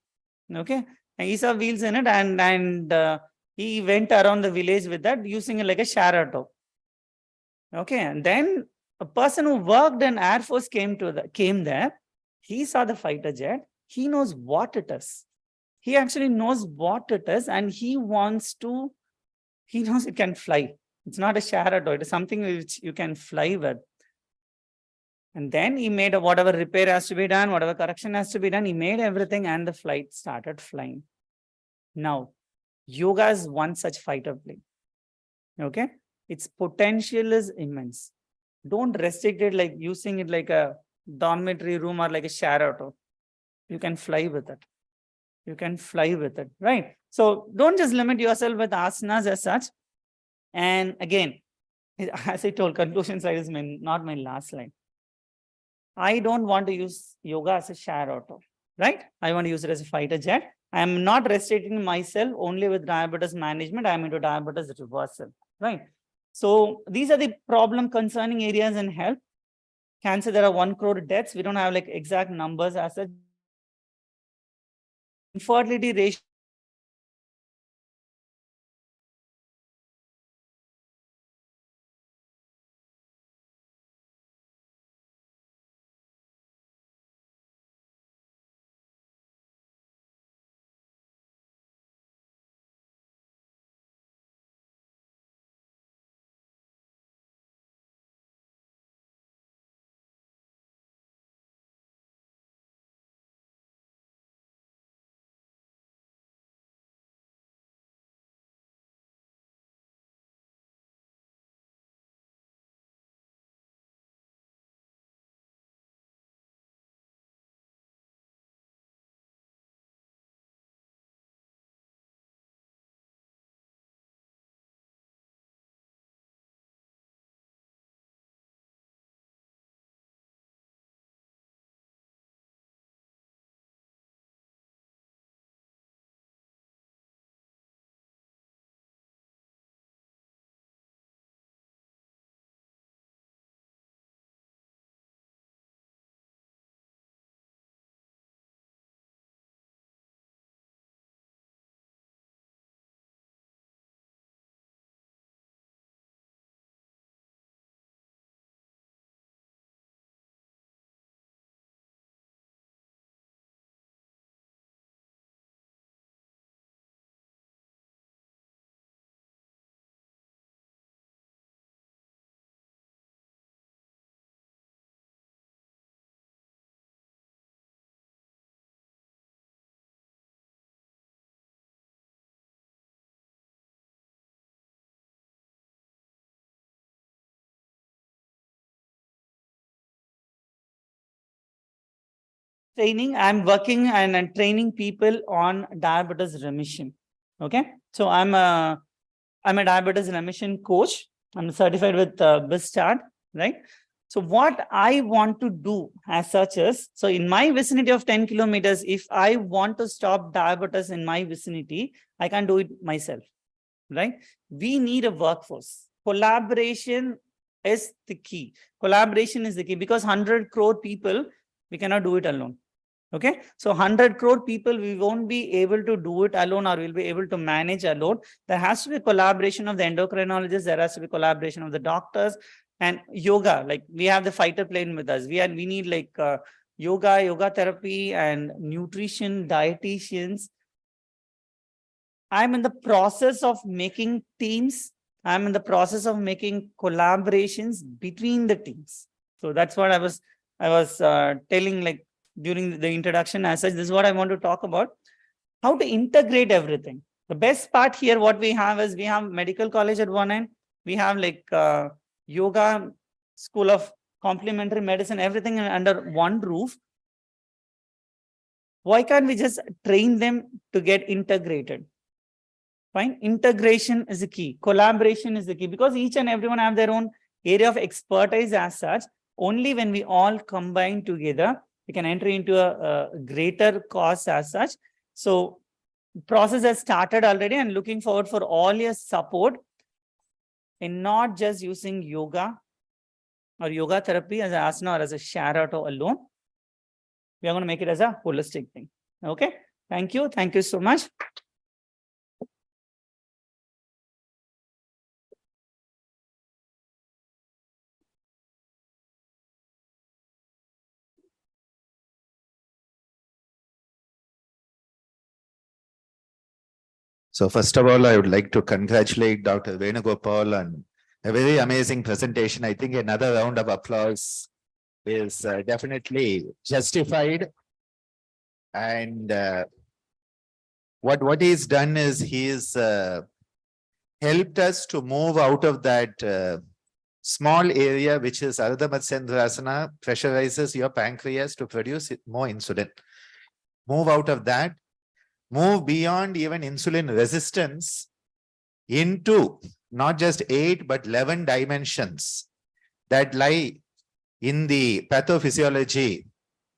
Speaker 3: Okay, and he saw wheels in it, and he went around the village with that, using it like a share auto. Okay, and then a person who worked in Air Force came there. He saw the fighter jet. He knows what it is. He actually knows what it is, and he knows it can fly. It's not a share auto. It is something which you can fly with. And then he made whatever repair has to be done, whatever correction has to be done. He made everything, and the flight started flying. Now, yoga is one such fighter plane. Okay, its potential is immense. Don't restrict it like using it like a dormitory room or like a share auto. You can fly with it. You can fly with it, right? So don't just limit yourself with asanas as such. And again, as I told, conclusion slide is not my last slide. I don't want to use yoga as a share auto, right? I want to use it as a fighter jet. I am not restricting myself only with diabetes management. I am into diabetes reversal, right? So these are the problem concerning areas in health. Cancer, there are 1 crore deaths. We don't have like exact numbers as such. Infertility ratio training. I'm working and I'm training people on diabetes remission. Okay. So I'm a diabetes remission coach. I'm certified with BizStart, right? So what I want to do as such is, so in my vicinity of 10 kilometers, if I want to stop diabetes in my vicinity, I can do it myself, right? We need a workforce. Collaboration is the key. Collaboration is the key because 100 crore people, we cannot do it alone. Okay, so 100 crore people, we won't be able to do it alone, or we'll be able to manage alone. There has to be collaboration of the endocrinologists. There has to be collaboration of the doctors and yoga. Like we have the fighter plane with us. We need like yoga therapy and nutrition, dietitians. I'm in the process of making teams. I'm in the process of making collaborations between the teams. So that's what I was telling, like, during the introduction as such. This is what I want to talk about, how to integrate everything. The best part here, what we have is, we have medical college at one end. We have like yoga, school of complementary medicine, everything under one roof. Why can't we just train them to get integrated? Fine. Integration is the key. Collaboration is the key, because each and everyone have their own area of expertise as such. Only when we all combine together, we can enter into a greater cause as such. So process has started already, and looking forward for all your support in not just using yoga or yoga therapy as an asana or as a sharato alone. We are going to make it as a holistic thing. Okay. Thank you. Thank you so much.
Speaker 2: So first of all, I would like to congratulate Dr. Venugopal on a very amazing presentation. I think another round of applause is definitely justified. And what he's done is he's helped us to move out of that small area, which is Ardha Matsyendrasana, pressurizes your pancreas to produce more insulin. Move out of that, move beyond even insulin resistance into not just 8 but 11 dimensions that lie in the pathophysiology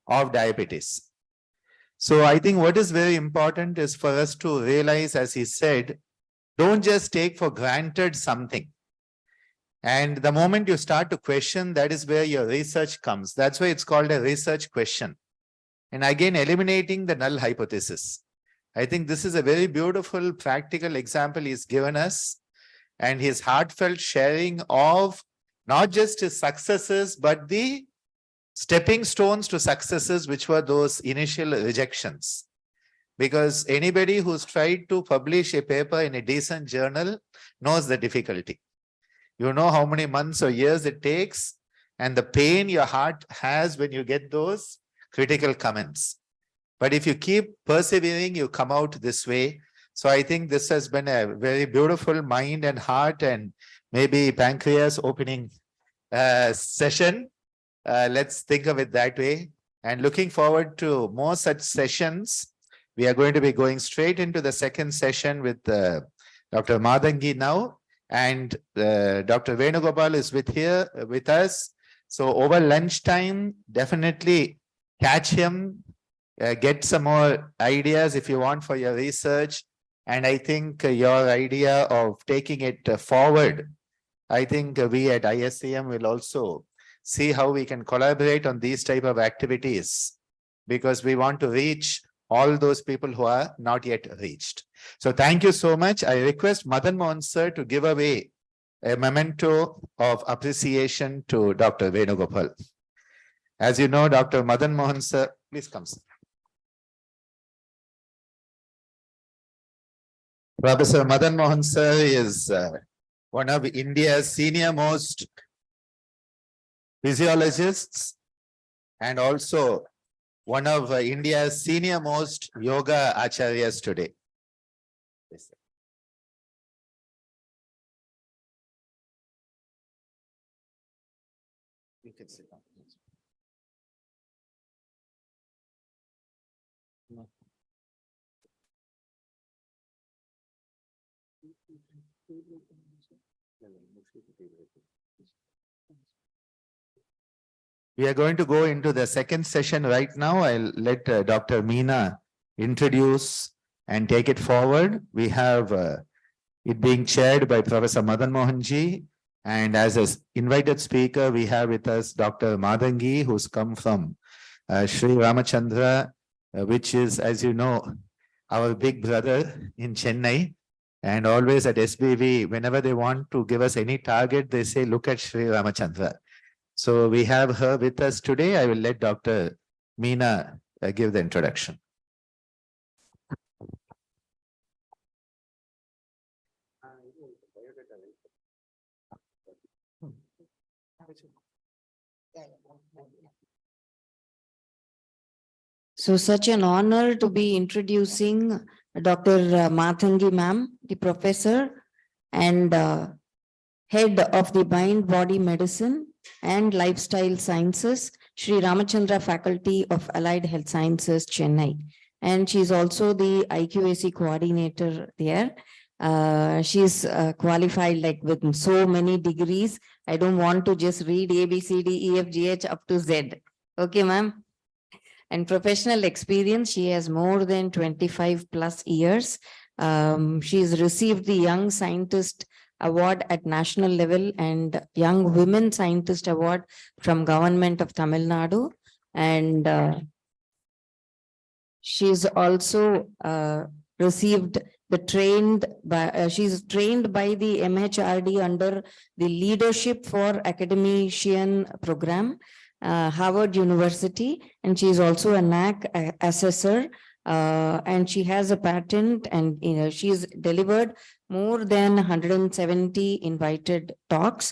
Speaker 2: of diabetes. So I think what is very important is for us to realize, as he said, don't just take for granted something. And the moment you start to question, that is where your research comes. That's why it's called a research question. And again, eliminating the null hypothesis. I think this is a very beautiful practical example he's given us, and his heartfelt sharing of not just his successes, but the stepping stones to successes, which were those initial rejections. Because anybody who's tried to publish a paper in a decent journal knows the difficulty. You know how many months or years it takes, and the pain your heart has when you get those critical comments. But if you keep persevering, you come out this way. So I think this has been a very beautiful mind and heart and maybe pancreas opening session. Let's think of it that way. And looking forward to more such sessions. We are going to be going straight into the second session with Dr. Mathangi now. And Dr. Venugopal is with us. So over lunchtime, definitely catch him, get some more ideas if you want for your research. And I think your idea of taking it forward, I think we at ISCM will also see how we can collaborate on these type of activities, because we want to reach all those people who are not yet reached. So thank you so much. I request Madan Mohan sir to give away a memento of appreciation to Dr. Venugopal. As you know, Dr. Madan Mohan sir, please come, sir. Professor Madan Mohan sir is one of India's senior most physiologists and also one of India's senior most yoga acharyas today. Yes, sir. You can sit down. We are going to go into the second session right now. I'll let Dr. Meena introduce and take it forward. We have it being chaired by Professor Madan Mohanji. And as an invited speaker, we have with us Dr. Mathangi, who's come from Sri Ramachandra, which is, as you know, our big brother in Chennai. And always at SBV, whenever they want to give us any target, they say, look at Sri Ramachandra. So we have her with us today. I will let Dr. Meena give the introduction.
Speaker 1: So such an honor to be introducing Dr. Mathangi ma'am, the professor and head of the Mind Body Medicine and Lifestyle Sciences, Sri Ramachandra Faculty of Allied Health Sciences, Chennai. And she's also the IQAC coordinator there. She's qualified like with so many degrees. I don't want to just read A, B, C, D, E, F, G, H up to Z. Okay, ma'am. And professional experience, she has more than 25 plus years. She's received the Young Scientist Award at national level and Young Women Scientist Award from Government of Tamil Nadu. And she's also received the she's trained by the MHRD under the Leadership for Academician program, Harvard University, and she's also a NAC assessor, and she has a patent, and she's delivered more than 170 invited talks.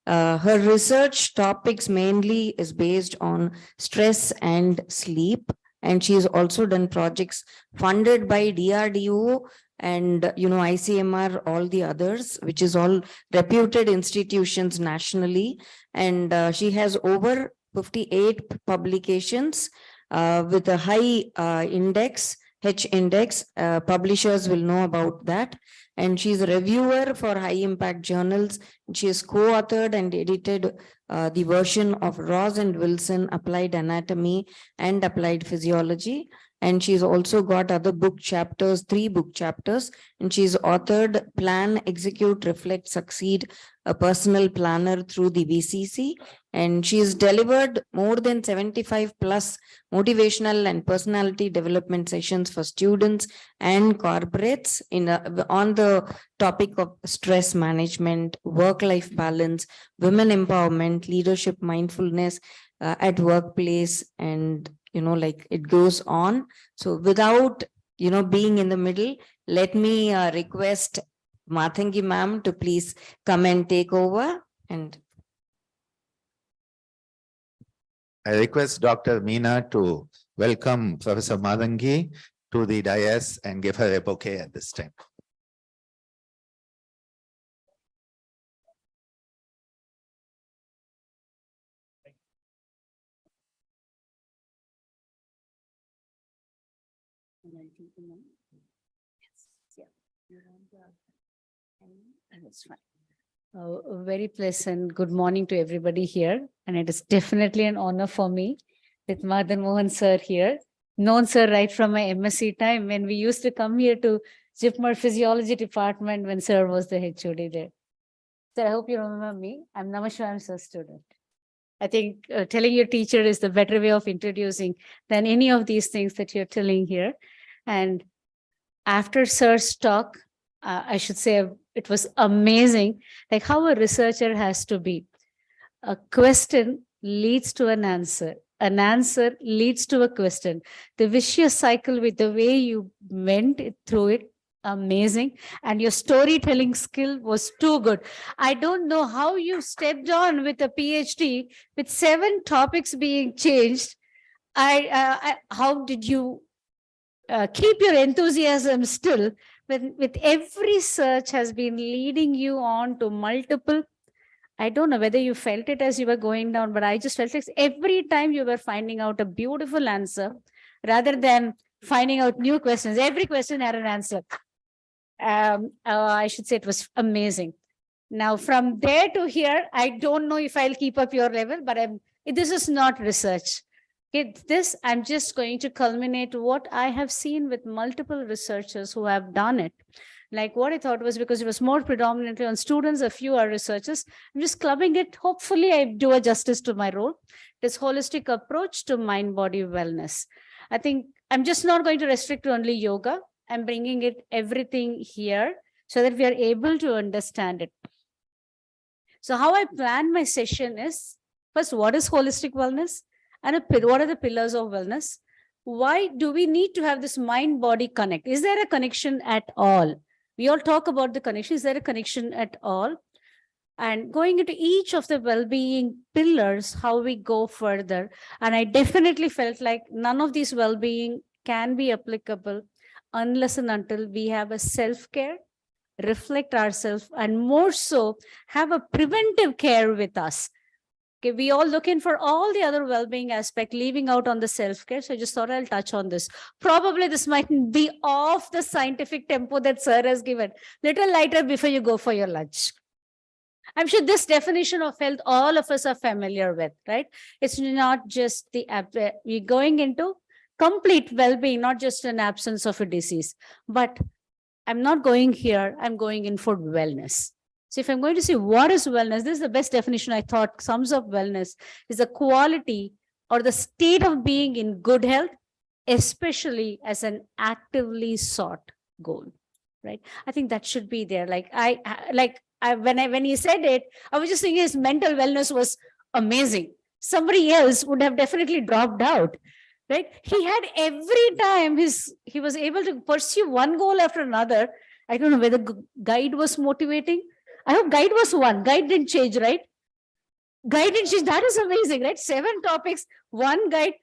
Speaker 1: Her research topics mainly is based on stress and sleep, and she's also done projects funded by DRDO and ICMR, all the others, which is all reputed institutions nationally, and she has over 58 publications with a high index, H index. Publishers will know about that. And she's a reviewer for high impact journals. She has co-authored and edited the version of Ross and Wilson Applied Anatomy and Applied Physiology. And she's also got other book chapters, 3 book chapters, and she's authored Plan, Execute, Reflect, Succeed, a personal planner through the VCC. And she's delivered more than 75 plus motivational and personality development sessions for students and corporates on the topic of stress management, work-life balance, women empowerment, leadership, mindfulness at workplace, and like it goes on. So without being in the middle, let me request Mathangi ma'am to please come and take over. And
Speaker 2: I request Dr. Meena to welcome Professor Mathangi to the dais and give her a bouquet at this time.
Speaker 4: That's fine. A very pleasant good morning to everybody here. And it is definitely an honor for me with Madan Mohan sir here. Known sir right from my MSc time when we used to come here to JIPMER Physiology Department when sir was the HOD there. So I hope you remember me. I'm Namashwaram sir's student. I think telling your teacher is the better way of introducing than any of these things that you're telling here. And after sir's talk, I should say it was amazing, like how a researcher has to be. A question leads to an answer leads to a question. The vicious cycle with the way you went through it, amazing. And your storytelling skill was too good. I don't know how you stepped on with a PhD with 7 topics being changed. How did you keep your enthusiasm still with every search has been leading you on to multiple? I don't know whether you felt it as you were going down, but I just felt like every time you were finding out a beautiful answer rather than finding out new questions. Every question had an answer. I should say it was amazing. Now, from there to here, I don't know if I'll keep up your level, but this is not research. Okay, this, I'm just going to culminate what I have seen with multiple researchers who have done it. Like what I thought was, because it was more predominantly on students, a few are researchers. I'm just clubbing it. Hopefully I do a justice to my role. This holistic approach to mind-body wellness. I think I'm just not going to restrict to only yoga. I'm bringing it everything here so that we are able to understand it. So how I plan my session is, first, what is holistic wellness? And what are the pillars of wellness? Why do we need to have this mind-body connect? Is there a connection at all? We all talk about the connection. Is there a connection at all? And going into each of the well-being pillars, how we go further. And I definitely felt like none of these well-being can be applicable unless and until we have a self-care, reflect ourselves, and more so have a preventive care with us. Okay, we all looking for all the other well-being aspect, leaving out on the self-care. So I just thought I'll touch on this. Probably this might be off the scientific tempo that sir has given. Little lighter before you go for your lunch. I'm sure this definition of health, all of us are familiar with, right? It's not just we're going into complete well-being, not just an absence of a disease. But I'm not going here, I'm going in for wellness. So if I'm going to say what is wellness, this is the best definition I thought sums up wellness, is the quality or the state of being in good health, especially as an actively sought goal, right? I think that should be there. When he said it, I was just thinking his mental wellness was amazing. Somebody else would have definitely dropped out, right? He had every time he was able to pursue one goal after another. I don't know whether guide was motivating. I hope guide was one. Guide didn't change, right? Guide didn't change. That is amazing, right? 7 topics, one guide,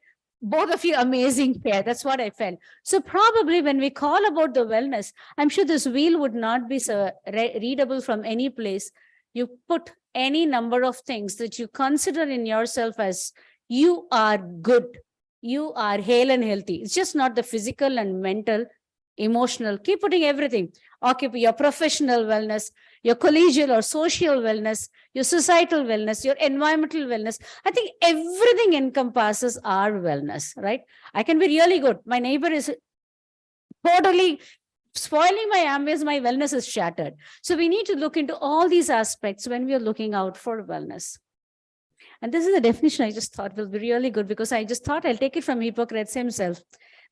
Speaker 4: both of you amazing pair. That's what I felt. So probably when we call about the wellness, I'm sure this wheel would not be so readable from any place. You put any number of things that you consider in yourself as you are good. You are hale and healthy. It's just not the physical and mental, emotional. Keep putting everything. Occupy your professional wellness, your collegial or social wellness, your societal wellness, your environmental wellness. I think everything encompasses our wellness, right? I can be really good. My neighbor is totally spoiling my ambience. My wellness is shattered. So we need to look into all these aspects when we are looking out for wellness. And this is the definition I just thought will be really good, because I just thought I'll take it from Hippocrates himself.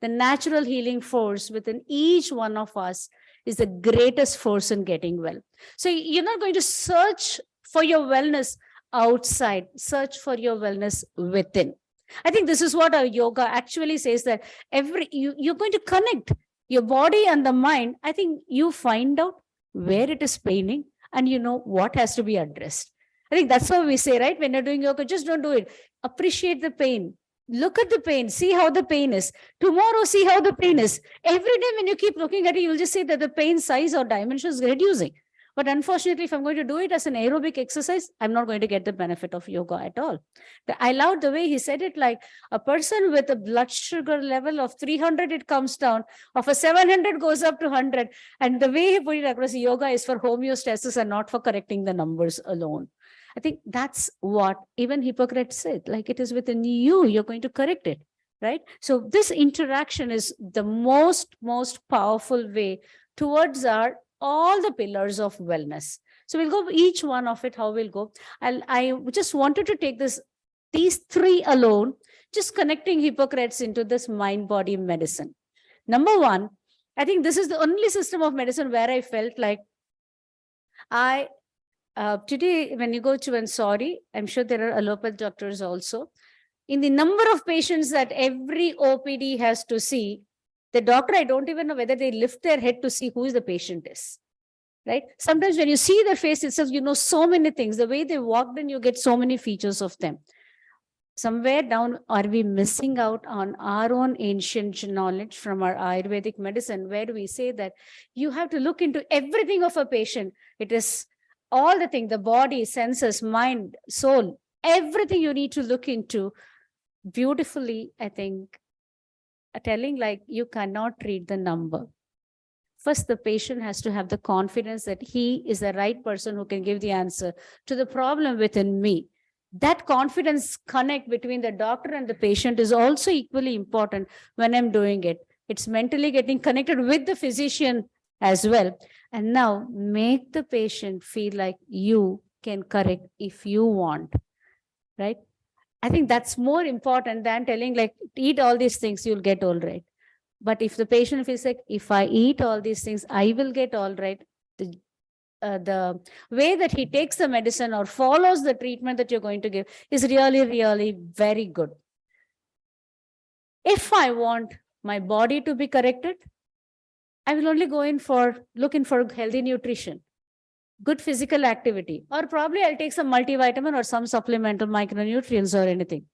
Speaker 4: The natural healing force within each one of us is the greatest force in getting well. So you're not going to search for your wellness outside, search for your wellness within. I think this is what our yoga actually says, that you're going to connect your body and the mind. I think you find out where it is paining and you know what has to be addressed. I think that's what we say, right? When you're doing yoga, just don't do it. Appreciate the pain. Look at the pain, see how the pain is. Tomorrow, see how the pain is. Every day when you keep looking at it, you'll just see that the pain size or dimension is reducing. But unfortunately, if I'm going to do it as an aerobic exercise, I'm not going to get the benefit of yoga at all. I loved the way he said it, like a person with a blood sugar level of 300, it comes down, of a 700 goes up to 100. And the way he put it across, yoga is for homeostasis and not for correcting the numbers alone. I think that's what even Hippocrates said, like it is within you, you're going to correct it, right? So this interaction is the most powerful way towards all the pillars of wellness. So we'll go each one of it, how we'll go. I just wanted to take these 3 alone, just connecting Hippocrates into this mind-body medicine. Number 1, I think this is the only system of medicine where I felt like today, when you go to, and sorry, I'm sure there are allopathic doctors also, in the number of patients that every OPD has to see, the doctor, I don't even know whether they lift their head to see who the patient is, right? Sometimes when you see their face itself, you know so many things. The way they walked in, you get so many features of them. Somewhere down, are we missing out on our own ancient knowledge from our Ayurvedic medicine, where we say that you have to look into everything of a patient. It is all the things, the body, senses, mind, soul, everything you need to look into beautifully, I think, telling like you cannot read the number. First, the patient has to have the confidence that he is the right person who can give the answer to the problem within me. That confidence connect between the doctor and the patient is also equally important when I'm doing it. It's mentally getting connected with the physician as well. And now make the patient feel like you can correct if you want, right? I think that's more important than telling like, eat all these things, you'll get all right. But if the patient feels like, if I eat all these things, I will get all right, the way that he takes the medicine or follows the treatment that you're going to give is really, really very good. If I want my body to be corrected, I will only go in for looking for healthy nutrition, good physical activity, or probably I'll take some multivitamin or some supplemental micronutrients or anything.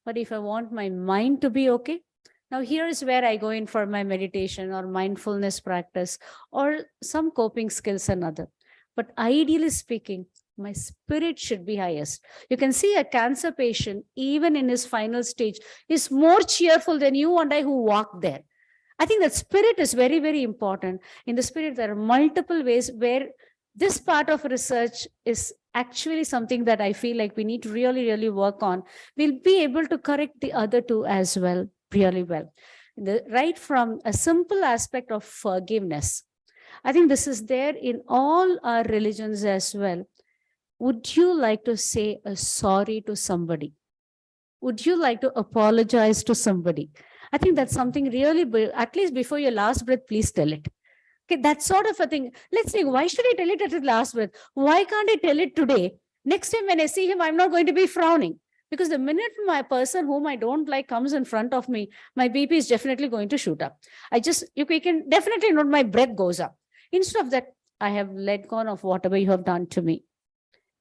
Speaker 4: But if I want my mind to be okay, now here is where I go in for my meditation or mindfulness practice or some coping skills and other. But ideally speaking, my spirit should be highest. You can see a cancer patient, even in his final stage, is more cheerful than you and I who walk there. I think that spirit is very, very important. In the spirit, there are multiple ways where this part of research is actually something that I feel like we need to really, really work on. We'll be able to correct the other two as well, really well. Right from a simple aspect of forgiveness. I think this is there in all our religions as well. Would you like to say a sorry to somebody? Would you like to apologize to somebody? I think that's something really, at least before your last breath, please tell it. Okay, that sort of a thing. Let's think, why should I tell it at the last breath? Why can't I tell it today? Next time when I see him, I'm not going to be frowning. Because the minute my person whom I don't like comes in front of me, my BP is definitely going to shoot up. You can definitely note my breath goes up. Instead of that, I have let go of whatever you have done to me.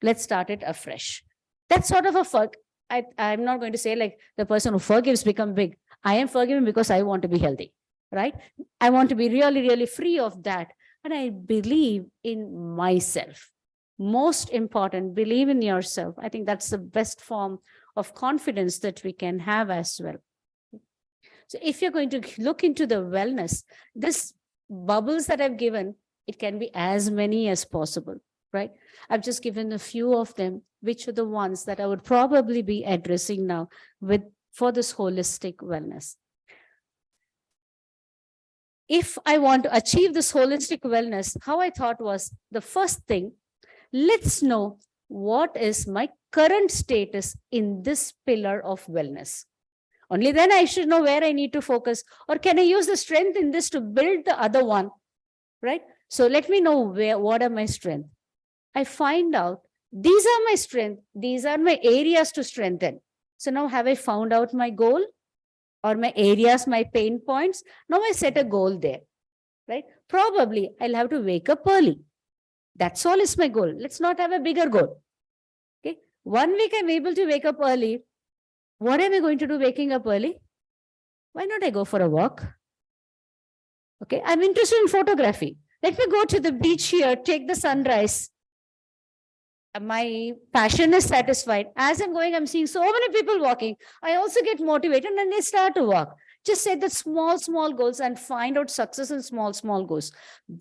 Speaker 4: Let's start it afresh. That's sort of a I'm not going to say like the person who forgives become big. I am forgiving because I want to be healthy, right? I want to be really, really free of that. And I believe in myself. Most important, believe in yourself. I think that's the best form of confidence that we can have as well. So if you're going to look into the wellness, this bubbles that I've given, it can be as many as possible, right? I've just given a few of them, which are the ones that I would probably be addressing now for this holistic wellness. If I want to achieve this holistic wellness, how I thought was the first thing, let's know what is my current status in this pillar of wellness. Only then I should know where I need to focus, or can I use the strength in this to build the other one, right? So let me know what are my strengths. I find out these are my strengths, these are my areas to strengthen. So now have I found out my goal or my areas, my pain points? Now I set a goal there, right? Probably I'll have to wake up early. That's all is my goal. Let's not have a bigger goal. Okay. 1 week I'm able to wake up early. What am I going to do waking up early? Why not I go for a walk? Okay. I'm interested in photography. Let me go to the beach here, take the sunrise. My passion is satisfied. As I'm going, I'm seeing so many people walking. I also get motivated and I start to walk. Just set the small, small goals and find out success in small, small goals.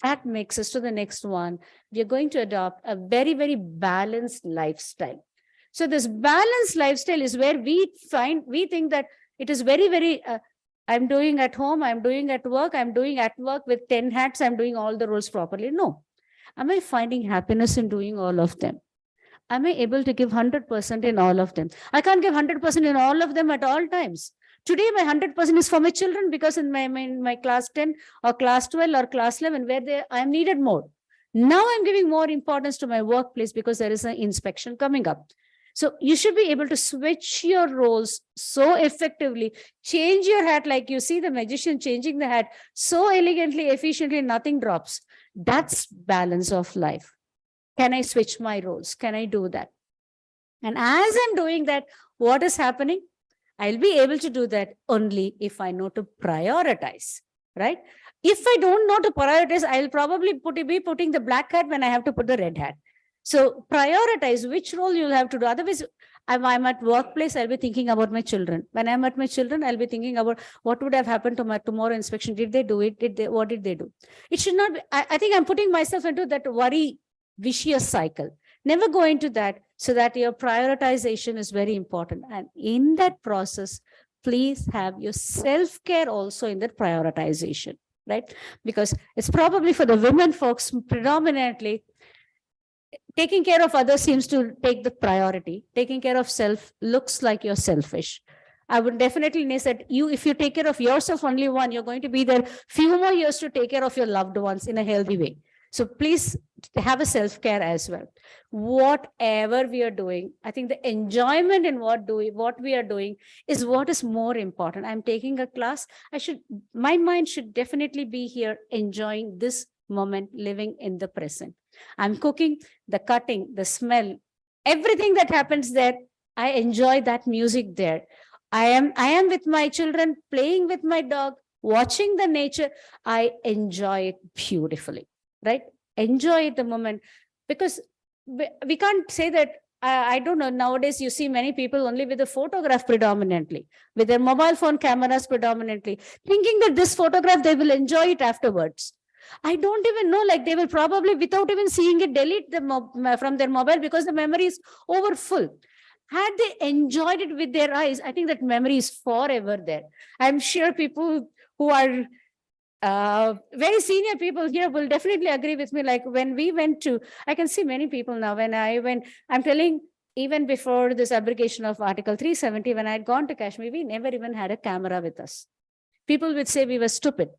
Speaker 4: That makes us to the next one. We are going to adopt a very, very balanced lifestyle. So this balanced lifestyle is where we think that it is very, very, I'm doing at home, I'm doing at work, I'm doing at work with 10 hats, I'm doing all the roles properly. No. Am I finding happiness in doing all of them? Am I able to give 100% in all of them? I can't give 100% in all of them at all times. Today, my 100% is for my children because in my class 10 or class 12 or class 11, where I am needed more. Now I'm giving more importance to my workplace because there is an inspection coming up. So you should be able to switch your roles so effectively, change your hat like you see the magician changing the hat so elegantly, efficiently, nothing drops. That's balance of life. Can I switch my roles? Can I do that? And as I'm doing that, what is happening? I'll be able to do that only if I know to prioritize, right? If I don't know to prioritize, I'll probably be putting the black hat when I have to put the red hat. So prioritize which role you'll have to do. Otherwise, I'm at workplace, I'll be thinking about my children. When I'm at my children, I'll be thinking about what would have happened to my tomorrow inspection. Did they do it? What did they do? It should not be, I think I'm putting myself into that worry vicious cycle. Never go into that, so that your prioritization is very important. And in that process, please have your self-care also in that prioritization, right? Because it's probably for the women folks predominantly, taking care of others seems to take the priority. Taking care of self looks like you're selfish. I would definitely say that if you take care of yourself only one, you're going to be there few more years to take care of your loved ones in a healthy way. So please have a self-care as well. Whatever we are doing, I think the enjoyment in what we are doing is what is more important. I'm taking a class. My mind should definitely be here enjoying this moment, living in the present. I'm cooking, the cutting, the smell, everything that happens there. I enjoy that music there. I am with my children, playing with my dog, watching the nature. I enjoy it beautifully, right? Enjoy the moment, because we can't say that. I don't know. Nowadays, you see many people only with a photograph predominantly, with their mobile phone cameras predominantly, thinking that this photograph, they will enjoy it afterwards. I don't even know, like they will probably, without even seeing it, delete from their mobile because the memory is over full. Had they enjoyed it with their eyes, I think that memory is forever there. I'm sure people who are very senior people here will definitely agree with me. Like when we went to, I can see many people now, when I went, I'm telling, even before this abrogation of Article 370, when I had gone to Kashmir, we never even had a camera with us. People would say we were stupid.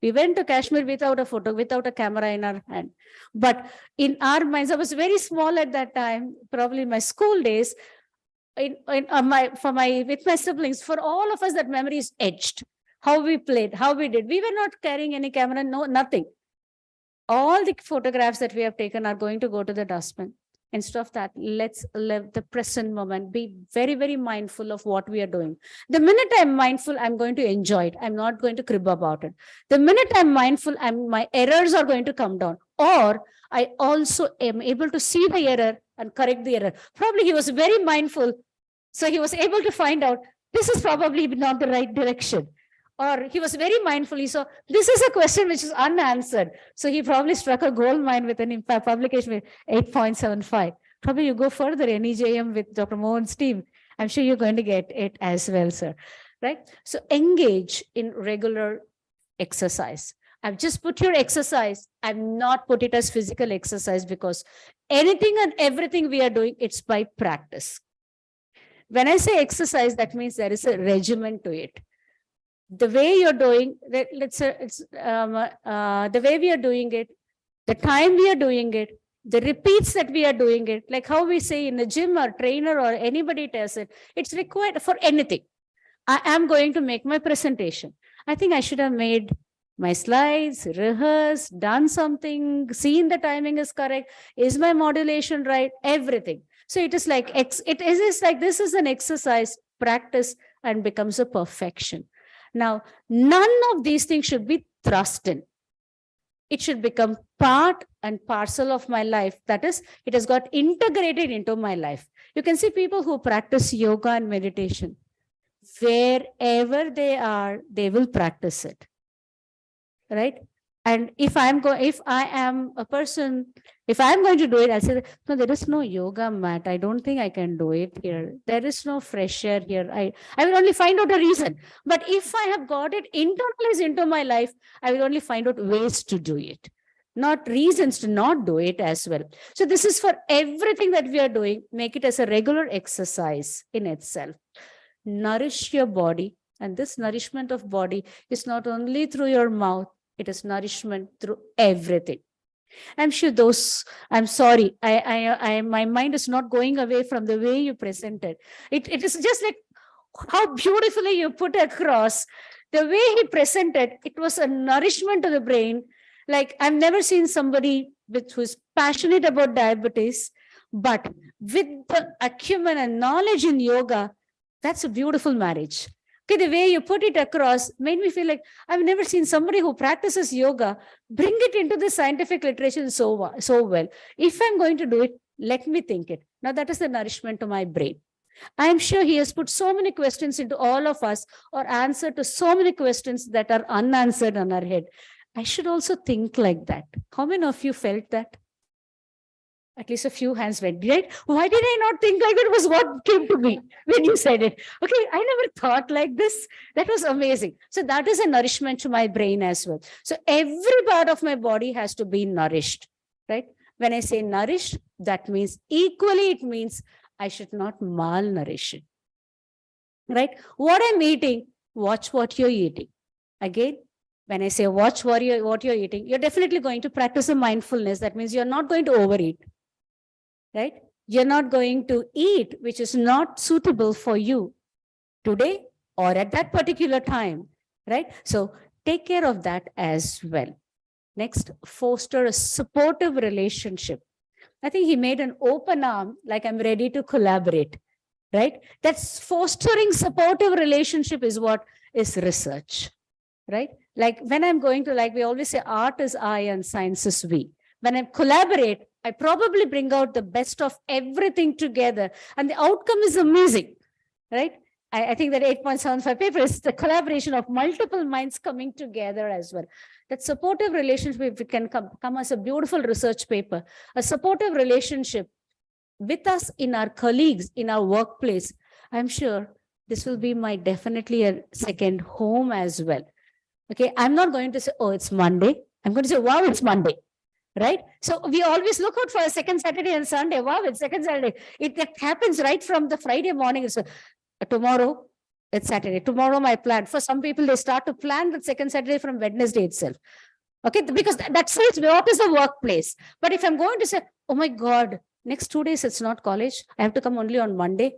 Speaker 4: We went to Kashmir without a photo, without a camera in our hand. But in our minds, I was very small at that time, probably in my school days, with my siblings, for all of us, that memory is etched. How we played, how we did. We were not carrying any camera, no, nothing. All the photographs that we have taken are going to go to the dustbin. Instead of that, let's live the present moment. Be very, very mindful of what we are doing. The minute I'm mindful, I'm going to enjoy it. I'm not going to crib about it. The minute I'm mindful, my errors are going to come down. Or I also am able to see the error and correct the error. Probably he was very mindful. So he was able to find out, this is probably not the right direction. Or he was very mindfully. So this is a question which is unanswered. So he probably struck a gold mine with an publication with 8.75. Probably you go further, NEJM with Dr. Mohan's team. I'm sure you're going to get it as well, sir. Right? So engage in regular exercise. I've just put your exercise. I've not put it as physical exercise, because anything and everything we are doing, it's by practice. When I say exercise, that means there is a regimen to it. The way you're doing, the way we are doing it, the time we are doing it, the repeats that we are doing it, like how we say in the gym or trainer or anybody tells it, it's required for anything. I am going to make my presentation. I think I should have made my slides, rehearsed, done something, seen the timing is correct, is my modulation right, everything. So it is like, this is an exercise, practice, and becomes a perfection. Now, none of these things should be thrust in. It should become part and parcel of my life. That is, it has got integrated into my life. You can see people who practice yoga and meditation. Wherever they are, they will practice it. Right? And if I am a person, if I'm going to do it, I'll say, no, there is no yoga mat. I don't think I can do it here. There is no fresh air here. I will only find out a reason. But if I have got it internalized into my life, I will only find out ways to do it, not reasons to not do it as well. So this is for everything that we are doing. Make it as a regular exercise in itself. Nourish your body. And this nourishment of body is not only through your mouth, it is nourishment through everything. I'm sure I'm sorry, my mind is not going away from the way you presented. It is just like how beautifully you put across the way he presented. It was a nourishment to the brain. Like I've never seen somebody who's passionate about diabetes, but with the acumen and knowledge in yoga, that's a beautiful marriage. Okay, the way you put it across made me feel like I've never seen somebody who practices yoga bring it into the scientific literature so well. If I'm going to do it, Let me think it. Now that is the nourishment to my brain. I am sure he has put so many questions into all of us, or answer to so many questions that are unanswered on our head. I should also think like that. How many of you felt that? At least a few hands went, right? Why did I not think like that? It was what came to me when you said it. Okay, I never thought like this. That was amazing. So that is a nourishment to my brain as well. So every part of my body has to be nourished, right? When I say nourished, that means equally, it means I should not malnourish it, right? What I'm eating, watch what you're eating. Again, when I say watch what you're eating, you're definitely going to practice a mindfulness. That means you're not going to overeat, right? You're not going to eat which is not suitable for you today or at that particular time, right? So take care of that as well. Next, foster a supportive relationship. I think he made an open arm, like I'm ready to collaborate, right? That's fostering supportive relationship is what is research, right? Like when I'm going to, like we always say, art is I and science is we. When I collaborate, I probably bring out the best of everything together and the outcome is amazing, right? I think that 8.75 paper is the collaboration of multiple minds coming together as well. That supportive relationship can come as a beautiful research paper. A supportive relationship with us in our colleagues, in our workplace. I'm sure this will be my definitely a second home as well. Okay, I'm not going to say, oh, it's Monday. I'm going to say, wow, it's Monday. Right? So we always look out for a second Saturday and Sunday. Wow, it's second Saturday. It happens right from the Friday morning. So tomorrow, it's Saturday. Tomorrow, my plan. For some people, they start to plan the second Saturday from Wednesday itself. Okay, because that says what is the workplace. But if I'm going to say, oh my God, next 2 days, it's not college. I have to come only on Monday.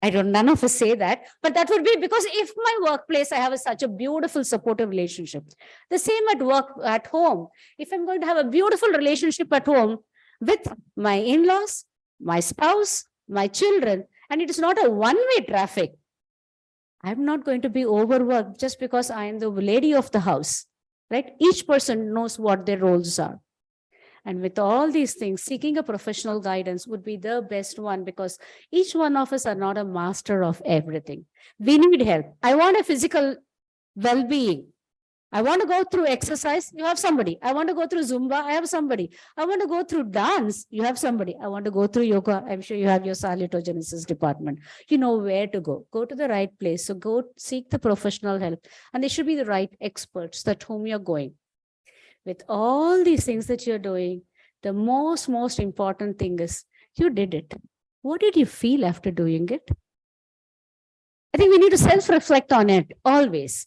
Speaker 4: None of us say that, but that would be because if my workplace, I have such a beautiful supportive relationship. The same at work, at home. If I'm going to have a beautiful relationship at home with my in-laws, my spouse, my children, and it is not a one-way traffic, I'm not going to be overworked just because I am the lady of the house, right? Each person knows what their roles are. And with all these things, seeking a professional guidance would be the best one because each one of us are not a master of everything. We need help. I want a physical well-being. I want to go through exercise. You have somebody. I want to go through Zumba. I have somebody. I want to go through dance. You have somebody. I want to go through yoga. I'm sure you have your salutogenesis department. You know where to go. Go to the right place. So go seek the professional help. And they should be the right experts at whom you're going. With all these things that you're doing, the most important thing is you did it. What did you feel after doing it? I think we need to self-reflect on it always.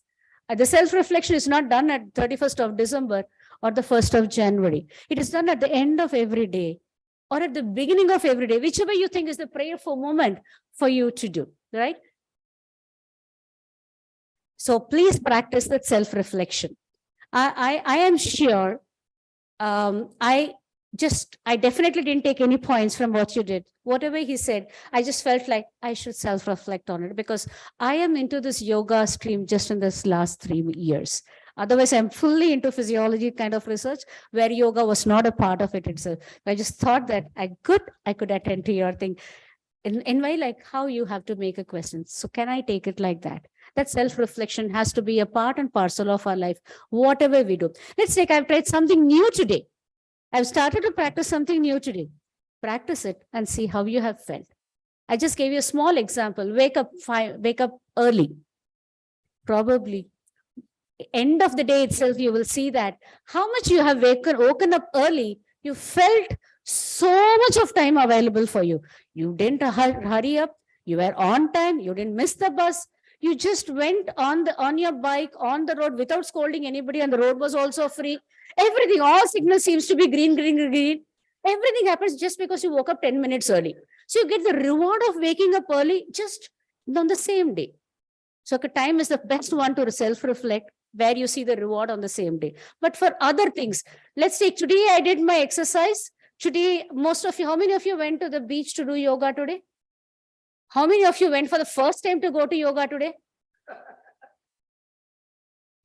Speaker 4: The self-reflection is not done at 31st of December or the 1st of January. It is done at the end of every day or at the beginning of every day, whichever you think is the prayerful moment for you to do, right? So please practice that self-reflection. I am sure I definitely didn't take any points from what you did. Whatever he said, I just felt like I should self-reflect on it because I am into this yoga stream just in this last 3 years. Otherwise, I'm fully into physiology kind of research where yoga was not a part of it itself. I just thought that I could attend to your thing in way like how you have to make a question. So can I take it like that? That self-reflection has to be a part and parcel of our life, whatever we do. Let's take, I've tried something new today. I've started to practice something new today. Practice it and see how you have felt. I just gave you a small example. Wake up early. Probably end of the day itself, you will see that how much you have woken up early, you felt so much of time available for you. You didn't hurry up. You were on time. You didn't miss the bus. You just went on your bike on the road without scolding anybody, and the road was also free. Everything, all signals seems to be green, green, green. Everything happens just because you woke up 10 minutes early. So you get the reward of waking up early just on the same day. So time is the best one to self-reflect where you see the reward on the same day. But for other things, let's say today I did my exercise. Today, how many of you went to the beach to do yoga today? How many of you went for the first time to go to yoga today?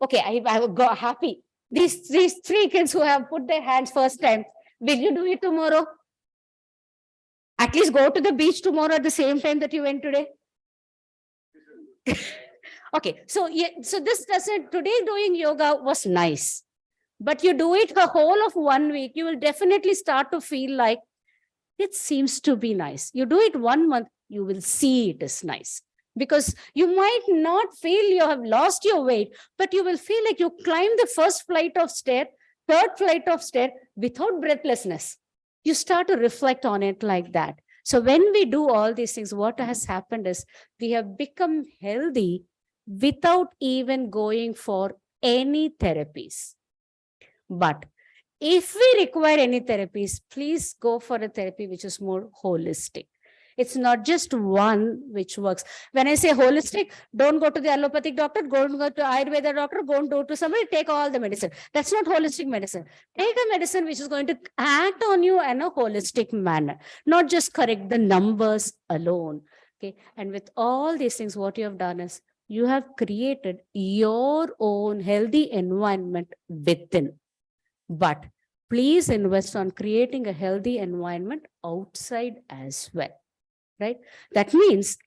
Speaker 4: Okay, I got happy. These 3 kids who have put their hands first time, will you do it tomorrow?
Speaker 5: At least go to the beach tomorrow at the same time that you went today. Okay, so yeah, so this doesn't, today doing yoga was nice, but you do it the whole of 1 week, you will definitely start to feel like it seems to be nice. You do it 1 month, you will see it is nice. Because you might not feel you have lost your weight, but you will feel like you climbed the first flight of stair, third flight of stair without breathlessness. You start to reflect on it like that. So when we do all these things, what has happened is we have become healthy without even going for any therapies. But if we require any therapies, please go for a therapy which is more holistic. It's not just one which works. When I say holistic, don't go to the allopathic doctor, go to Ayurveda doctor, go and go to somebody, take all the medicine. That's not holistic medicine. Take a medicine which is going to act on you in a holistic manner, not just correct the numbers alone. Okay. And with all these things, what you have done is you have created your own healthy environment within. But please invest on creating a healthy environment outside as well. Right? That means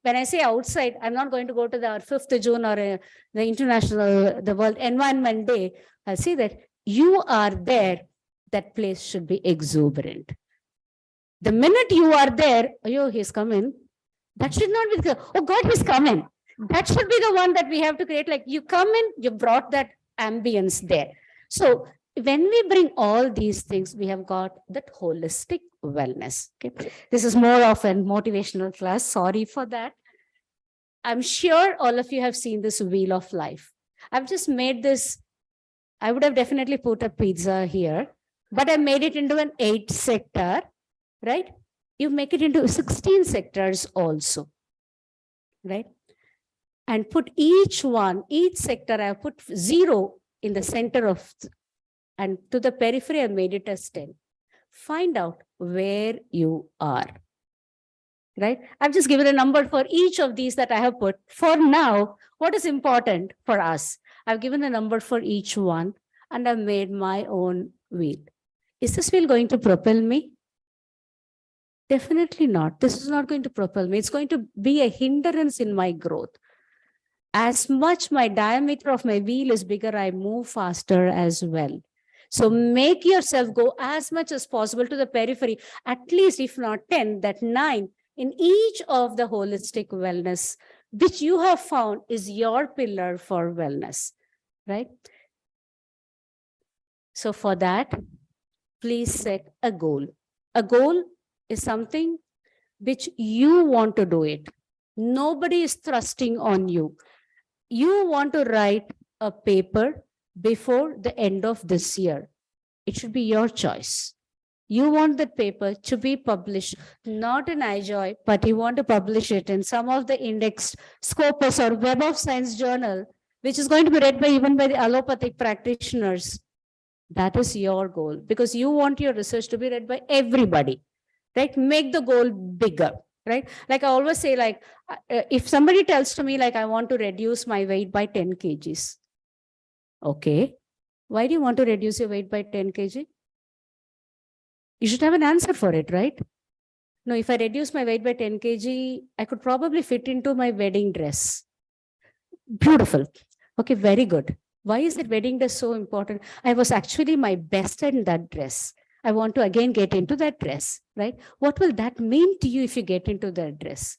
Speaker 5: when I say outside, I'm not going to go to the 5th of June or the the World Environment Day. I'll say that you are there, that place should be exuberant. The minute you are there, oh, he's coming. That should not be the, oh God, he's coming. That should be the one that we have to create. Like you come in, you brought that ambience there. So when we bring all these things, we have got that holistic wellness. Okay, this is more of a motivational class. Sorry for that. I'm sure all of you have seen this wheel of life. I've just made this. I would have definitely put a pizza here, but I made it into an 8 sector, right? You make it into 16 sectors also, right? And put each sector, I have put 0 in the center of, and to the periphery, I made it as 10. Find out where you are, right? I've just given a number for each of these that I have put. For now, what is important for us? I've given a number for each one, and I've made my own wheel. Is this wheel going to propel me? Definitely not. This is not going to propel me. It's going to be a hindrance in my growth. As much my diameter of my wheel is bigger, I move faster as well. So make yourself go as much as possible to the periphery, at least if not 10, that 9 in each of the holistic wellness, which you have found is your pillar for wellness, right? So for that, please set a goal. A goal is something which you want to do it. Nobody is thrusting on you. You want to write a paper before the end of this year. It should be your choice. You want that paper to be published, not in iJoy, but you want to publish it in some of the indexed Scopus or Web of Science journal, which is going to be read by even by the allopathic practitioners. That is your goal, because you want your research to be read by everybody, right? Make the goal bigger, right? Like I always say, like, if somebody tells to me, like, I want to reduce my weight by 10 kgs. Okay. Why do you want to reduce your weight by 10 kg? You should have an answer for it, right? No, if I reduce my weight by 10 kg, I could probably fit into my wedding dress. Beautiful. Okay, very good. Why is that wedding dress so important? I was actually my best in that dress. I want to again get into that dress, right? What will that mean to you if you get into that dress?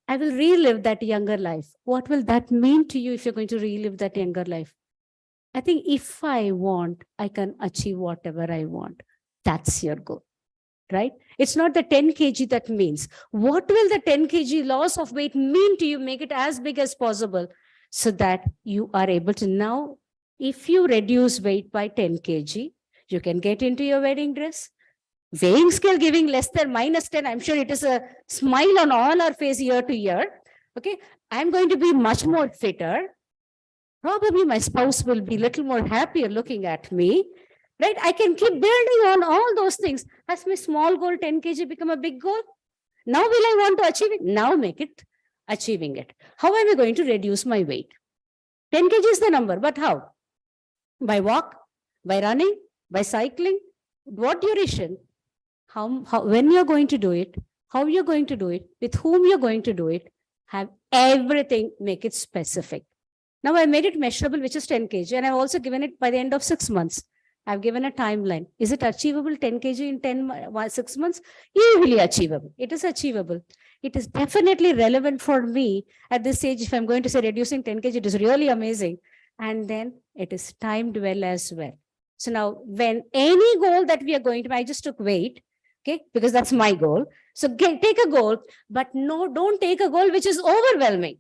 Speaker 5: I will relive that younger life. What will that mean to you if you're going to relive that younger life? I think if I want, I can achieve whatever I want. That's your goal, right? It's not the 10 kg that means. What will the 10 kg loss of weight mean to you? Make it as big as possible so that you are able to now, if you reduce weight by 10 kg, you can get into your wedding dress. Weighing scale giving less than -10, I'm sure it is a smile on all our face year to year. Okay, I'm going to be much more fitter. Probably my spouse will be a little more happier looking at me, right? I can keep building on all those things. Has my small goal, 10 kg, become a big goal? Now will I want to achieve it? Now make it achieving it. How am I going to reduce my weight? 10 kg is the number, but how? By walk, by running, by cycling, what duration? when you're going to do it, how you're going to do it, with whom you're going to do it, have everything, make it specific. Now I made it measurable, which is 10 kg, and I've also given it by the end of 6 months. I've given a timeline. Is it achievable 10 kg in 6 months? Easily achievable. It is achievable. It is definitely relevant for me at this age. If I'm going to say reducing 10 kg, it is really amazing. And then it is timed well as well. So now when any goal that we are going to, I just took weight, okay, because that's my goal. So take a goal, but no, don't take a goal which is overwhelming.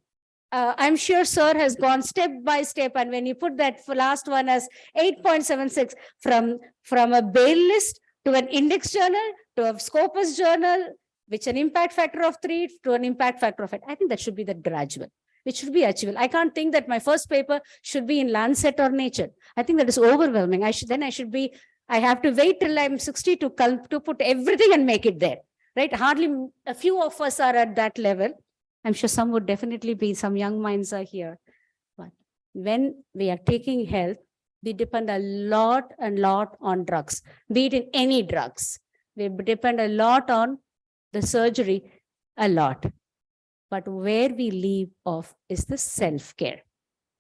Speaker 5: I'm sure sir has gone step by step. And when you put that last one as 8.76 from a bail list to an index journal to a Scopus journal, which an impact factor of 3 to an impact factor of 8. I think that should be the gradual, which should be achievable. I can't think that my first paper should be in Lancet or Nature. I think that is overwhelming. I have to wait till I'm 60 to put everything and make it there, right? Hardly a few of us are at that level. I'm sure some would definitely be, some young minds are here. But when we are taking health, we depend a lot on drugs, be it in any drugs. We depend a lot on the surgery, a lot. But where we leave off is the self-care.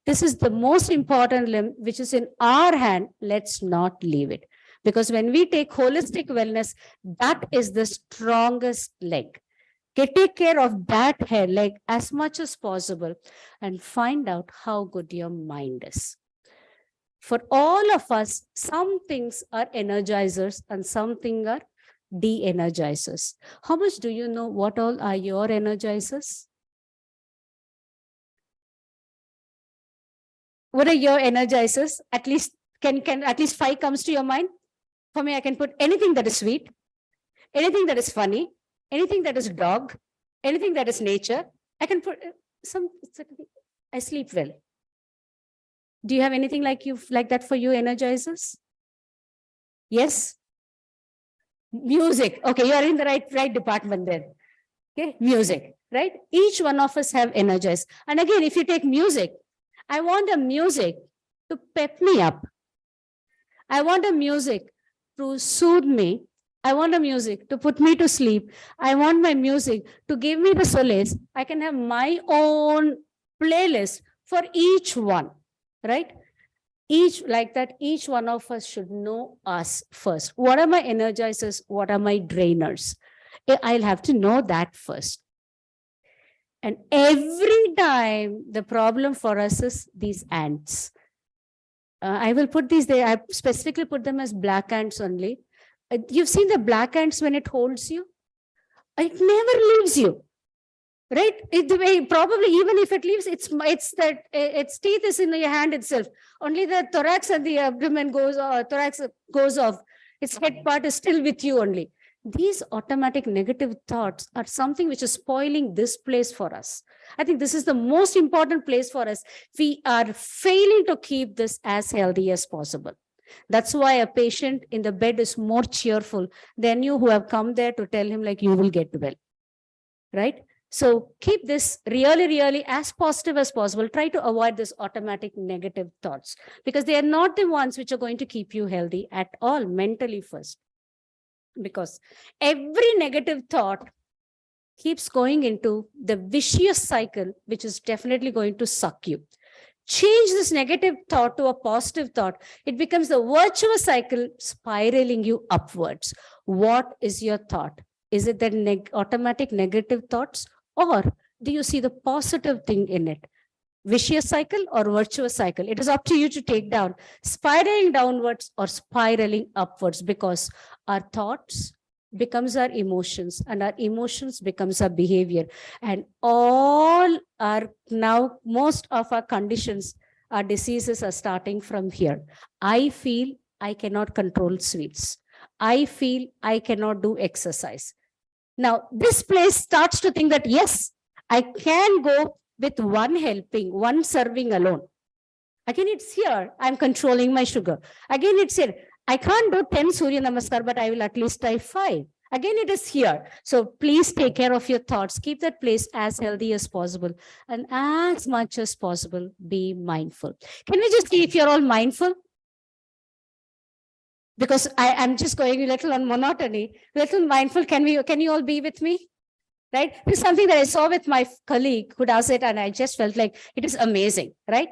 Speaker 5: This is the most important limb, which is in our hand. Let's not leave it. Because when we take holistic wellness, that is the strongest leg. Take care of that leg as much as possible and find out how good your mind is. For all of us, some things are energizers and some things are de-energizers. How much do you know what all are your energizers? What are your energizers? At least can at least 5 comes to your mind? For me, I can put anything that is sweet, anything that is funny, anything that is dog, anything that is nature. I can put I sleep well. Do you have anything like that for you, energizers? Yes? Music. Okay, you are in the right department then. Okay, music, right? Each one of us have energized. And again, if you take music, I want a music to pep me up. I want a music to soothe me. I want a music to put me to sleep. I want my music to give me the solace. I can have my own playlist for each one, right? Each one of us should know us first. What are my energizers? What are my drainers? I'll have to know that first. And every time the problem for us is these ants. I will put these there. I specifically put them as black ants only. You've seen the black ants when it holds you? It never leaves you, right? Probably even if it leaves, its teeth is in your hand itself. Only the thorax and the abdomen thorax goes off. Its head part is still with you only. These automatic negative thoughts are something which is spoiling this place for us. I think this is the most important place for us. We are failing to keep this as healthy as possible. That's why a patient in the bed is more cheerful than you who have come there to tell him like you will get well, right? So keep this really, really as positive as possible. Try to avoid this automatic negative thoughts because they are not the ones which are going to keep you healthy at all, mentally first. Because every negative thought keeps going into the vicious cycle, which is definitely going to suck you. Change this negative thought to a positive thought. It becomes a virtuous cycle spiraling you upwards. What is your thought? Is it the automatic negative thoughts, or do you see the positive thing in it? Vicious cycle or virtuous cycle? It is up to you to take down, spiraling downwards or spiraling upwards, because our thoughts becomes our emotions and our emotions becomes our behavior. And all our now, most of our conditions, our diseases are starting from here. I feel I cannot control sweets. I feel I cannot do exercise. Now, this place starts to think that, yes, I can go with one helping, one serving alone. Again, it's here. I'm controlling my sugar. Again, it's here. I can't do 10 Surya Namaskar, but I will at least try 5. Again, it is here. So please take care of your thoughts. Keep that place as healthy as possible. And as much as possible, be mindful. Can we just see if you're all mindful? because I'm just going a little on monotony, little mindful. Can you all be with me? Right? It's something that I saw with my colleague who does it, and I just felt like it is amazing, right?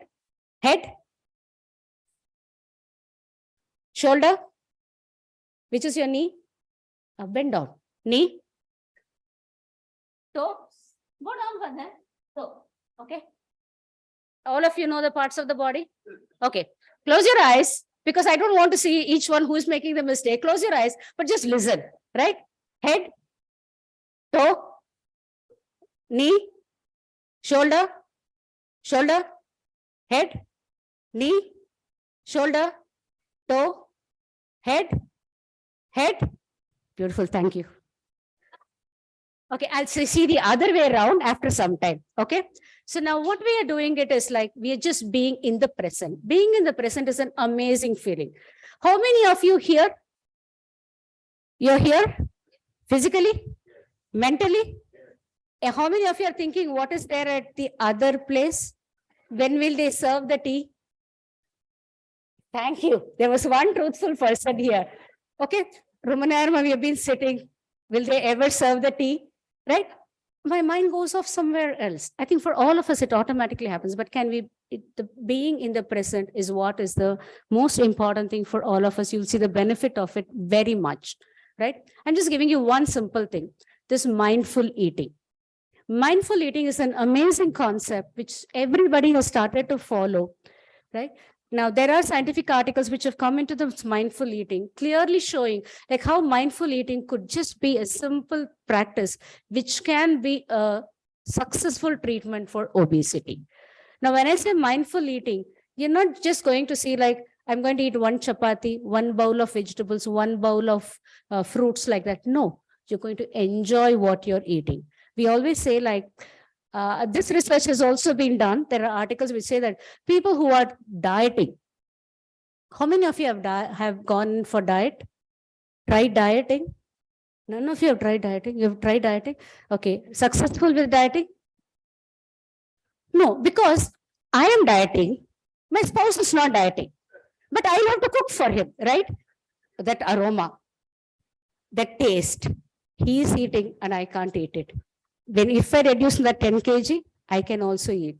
Speaker 5: Head, shoulder, which is your knee? Bend down. Knee, toe, go down for that. Toe, okay? All of you know the parts of the body? Okay. Close your eyes, because I don't want to see each one who is making the mistake. Close your eyes, but just listen, right? Head, toe, knee, shoulder, shoulder, head, knee, shoulder, toe, head, head. Beautiful, thank you. Okay, I'll see the other way around after some time, okay? So now what we are doing, it is like we are just being in the present. Being in the present is an amazing feeling. How many of you here? You're here physically, mentally? And how many of you are thinking what is there at the other place? When will they serve the tea? Thank you. There was one truthful person here. Okay, Rumanarma, we have been sitting. Will they ever serve the tea? Right? My mind goes off somewhere else. I think for all of us, it automatically happens. But the being in the present is what is the most important thing for all of us. You'll see the benefit of it very much, right? I'm just giving you one simple thing, this mindful eating. Mindful eating is an amazing concept which everybody has started to follow, right? Now, there are scientific articles which have come into this mindful eating, clearly showing like how mindful eating could just be a simple practice, which can be a successful treatment for obesity. Now, when I say mindful eating, you're not just going to see like, I'm going to eat one chapati, one bowl of vegetables, one bowl of fruits like that. No, you're going to enjoy what you're eating. We always say like, this research has also been done. There are articles which say that people who are dieting, how many of you have gone for diet? Tried dieting? None of you have tried dieting. You have tried dieting? Okay. Successful with dieting? No, because I am dieting. My spouse is not dieting. But I love to cook for him, right? That aroma, that taste. He is eating and I can't eat it. If I reduce that 10 kg, I can also eat.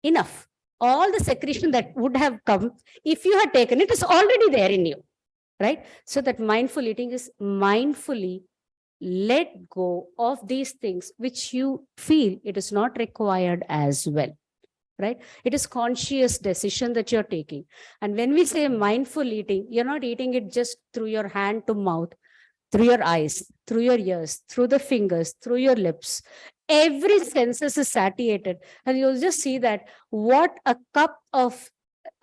Speaker 5: Enough. All the secretion that would have come, if you had taken it, is already there in you, right? So that mindful eating is mindfully let go of these things which you feel it is not required as well, right? It is conscious decision that you're taking. And when we say mindful eating, you're not eating it just through your hand to mouth, through your eyes, through your ears, through the fingers, through your lips. Every senses is satiated. And you'll just see that what a cup of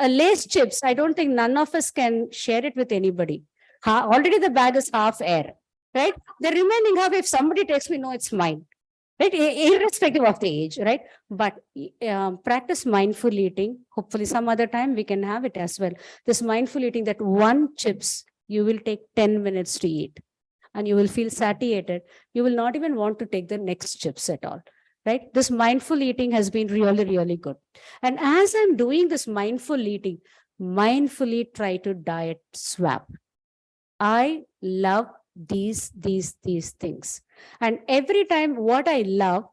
Speaker 5: Lay's chips, I don't think none of us can share it with anybody. Already the bag is half air, right? The remaining half, if somebody takes me, no, it's mine, right? Irrespective of the age, right? But practice mindful eating. Hopefully some other time we can have it as well. This mindful eating, that one chips, you will take 10 minutes to eat. And you will feel satiated. You will not even want to take the next chips at all, right? This mindful eating has been really, really good. And as I'm doing this mindful eating, mindfully try to diet swap. I love these things. And every time what I love,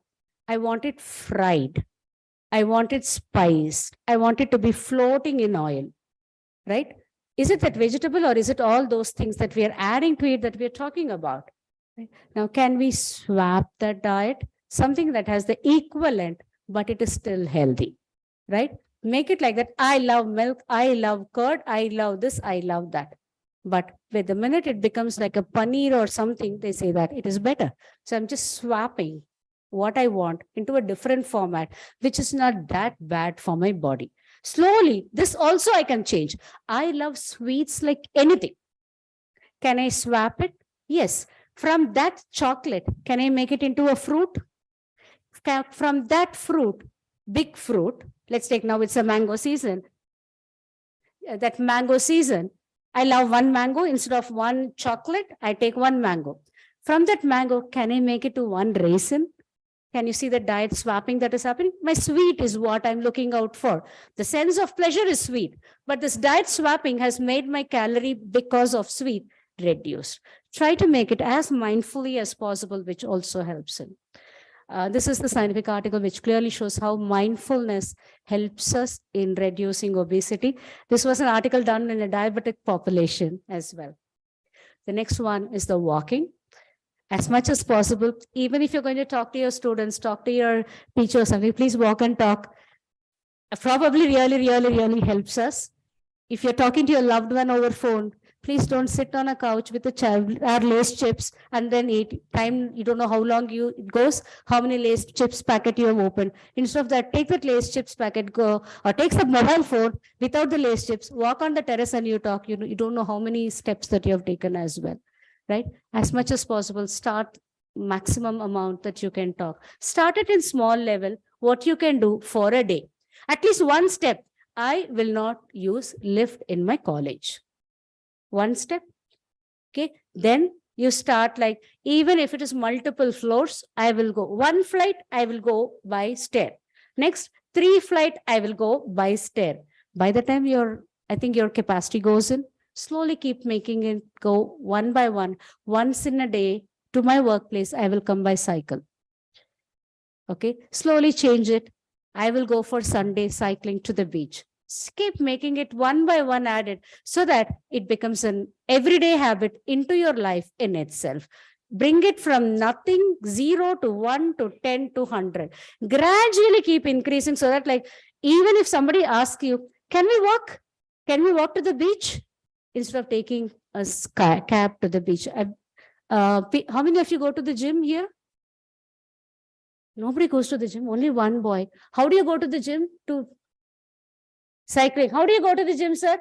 Speaker 5: I want it fried. I want it spiced. I want it to be floating in oil, right? Is it that vegetable or is it all those things that we are adding to it that we are talking about? Right? Now, can we swap that diet? Something that has the equivalent, but it is still healthy, right? Make it like that. I love milk. I love curd. I love this. I love that. But with the minute it becomes like a paneer or something, they say that it is better. So I'm just swapping what I want into a different format, which is not that bad for my body. Slowly, this also I can change. I love sweets like anything. Can I swap it? Yes. From that chocolate, can I make it into a fruit? From that fruit, big fruit, let's take now it's a mango season. That mango season, I love one mango. Instead of one chocolate, I take one mango. From that mango, can I make it to one raisin? Can you see the diet swapping that is happening? My sweet is what I'm looking out for. The sense of pleasure is sweet, but this diet swapping has made my calorie because of sweet reduced. Try to make it as mindfully as possible, which also helps in. This is the scientific article which clearly shows how mindfulness helps us in reducing obesity. This was an article done in a diabetic population as well. The next one is the walking. As much as possible, even if you're going to talk to your students, talk to your teachers, please walk and talk. Probably really helps us. If you're talking to your loved one over phone, please don't sit on a couch with a child or Lays chips and then eat. Time, you don't know how long it goes, how many Lays chips packet you have opened. Instead of that, take that Lays chips packet, go, or take the mobile phone without the Lays chips, walk on the terrace and you talk. You don't know how many steps that you have taken as well. Right? As much as possible, start maximum amount that you can talk. Start it in small level, what you can do for a day. At least one step. I will not use lift in my college. One step. Okay. Then you start like, even if it is multiple floors, I will go. One flight, I will go by stair. Next, 3 flight, I will go by stair. By the time I think your capacity goes in, slowly keep making it go one by one. Once in a day to my workplace, I will come by cycle. Okay, slowly change it. I will go for Sunday cycling to the beach. Keep making it one by one added so that it becomes an everyday habit into your life in itself. Bring it from nothing, 0 to 1 to 10 to 100. Gradually keep increasing so that like, even if somebody asks you, can we walk? Can we walk to the beach? Instead of taking a cab to the beach. How many of you go to the gym here? Nobody goes to the gym, only one boy. How do you go to the gym? To cycling. How do you go to the gym, sir?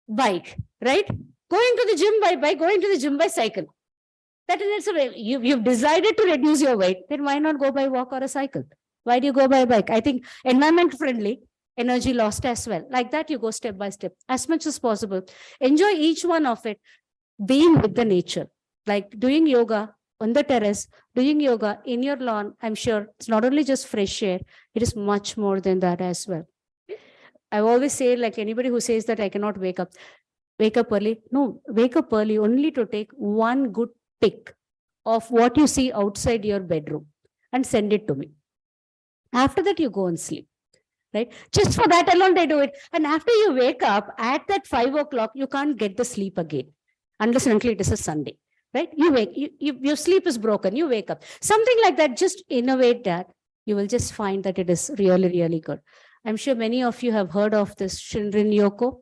Speaker 5: Bike, right? Going to the gym by bike, going to the gym by cycle. That is it. You've decided to reduce your weight, then why not go by walk or a cycle? Why do you go by bike? I think environment friendly, energy lost as well. Like that, you go step by step, as much as possible. Enjoy each one of it, being with the nature, like doing yoga on the terrace, doing yoga in your lawn. I'm sure it's not only just fresh air, it is much more than that as well. I always say, like anybody who says that I cannot wake up early. No, wake up early only to take one good pic of what you see outside your bedroom and send it to me. After that, you go and sleep. Right? Just for that alone, they do it. And after you wake up at that 5 o'clock, you can't get the sleep again, unless and until it is a Sunday, right? Your sleep is broken. You wake up. Something like that, just innovate that. You will just find that it is really good. I'm sure many of you have heard of this Shinrin Yoko.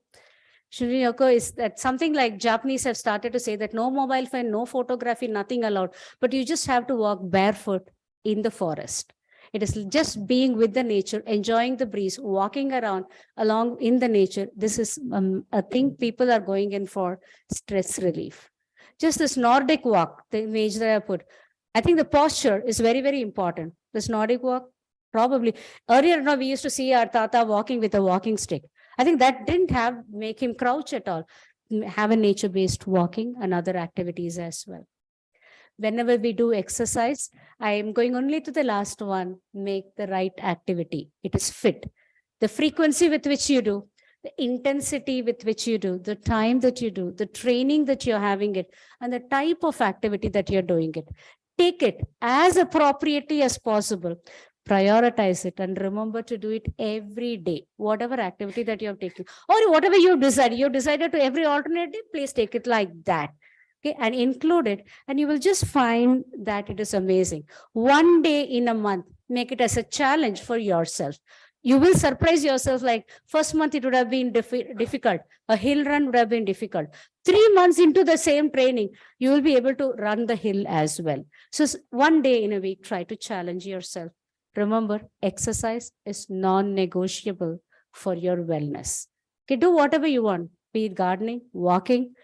Speaker 5: Shinrin Yoko is that something like Japanese have started to say that no mobile phone, no photography, nothing allowed, but you just have to walk barefoot in the forest. It is just being with the nature, enjoying the breeze, walking around along in the nature. This is a thing people are going in for stress relief. Just this Nordic walk, the image that I put, I think the posture is very important. This Nordic walk, probably earlier, no, we used to see our Tata walking with a walking stick. I think that didn't make him crouch at all. Have a nature-based walking and other activities as well. Whenever we do exercise, I am going only to the last one, make the right activity. It is fit. The frequency with which you do, the intensity with which you do, the time that you do, the training that you're having it, and the type of activity that you're doing it. Take it as appropriately as possible. Prioritize it and remember to do it every day, whatever activity that you have taken or whatever you decided to every alternate day, please take it like that. Okay, and include it, and you will just find that it is amazing. One day in a month, make it as a challenge for yourself. You will surprise yourself, like first month it would have been difficult. A hill run would have been difficult. 3 months into the same training, you will be able to run the hill as well. So one day in a week, try to challenge yourself. Remember, exercise is non-negotiable for your wellness. Okay, do whatever you want, be it gardening, walking,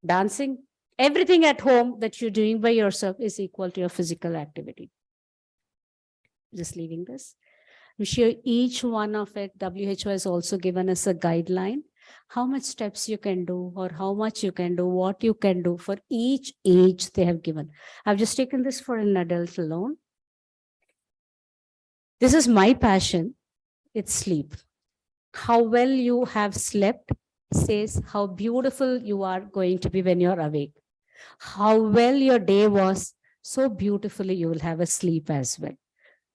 Speaker 5: dancing, everything at home that you're doing by yourself is equal to your physical activity. Just leaving this. I'm sure each one of it, WHO has also given us a guideline, how much steps you can do or how much you can do, what you can do for each age they have given. I've just taken this for an adult alone. This is my passion. It's sleep. How well you have slept says how beautiful you are going to be when you're awake. How well your day was, so beautifully you will have a sleep as well.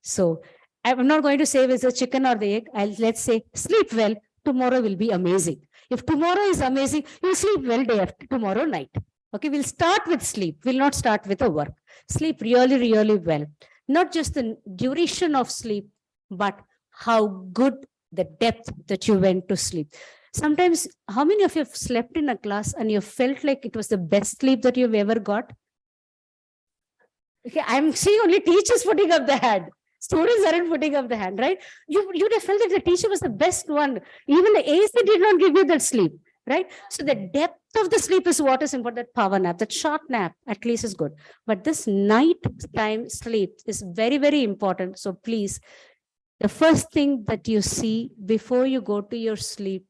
Speaker 5: So I'm not going to say it's a chicken or the egg. Let's say sleep well, tomorrow will be amazing. If tomorrow is amazing, you'll sleep well day after tomorrow night. Okay, we'll start with sleep. We'll not start with a work. Sleep really, really well. Not just the duration of sleep, but how good the depth that you went to sleep. Sometimes, how many of you have slept in a class and you felt like it was the best sleep that you've ever got? Okay, I'm seeing only teachers putting up the hand. Students aren't putting up the hand, right? You'd have felt that the teacher was the best one. Even the AC did not give you that sleep, right? So the depth of the sleep is what is important. That power nap, that short nap at least is good. But this night time sleep is very, very important. So please, the first thing that you see before you go to your sleep,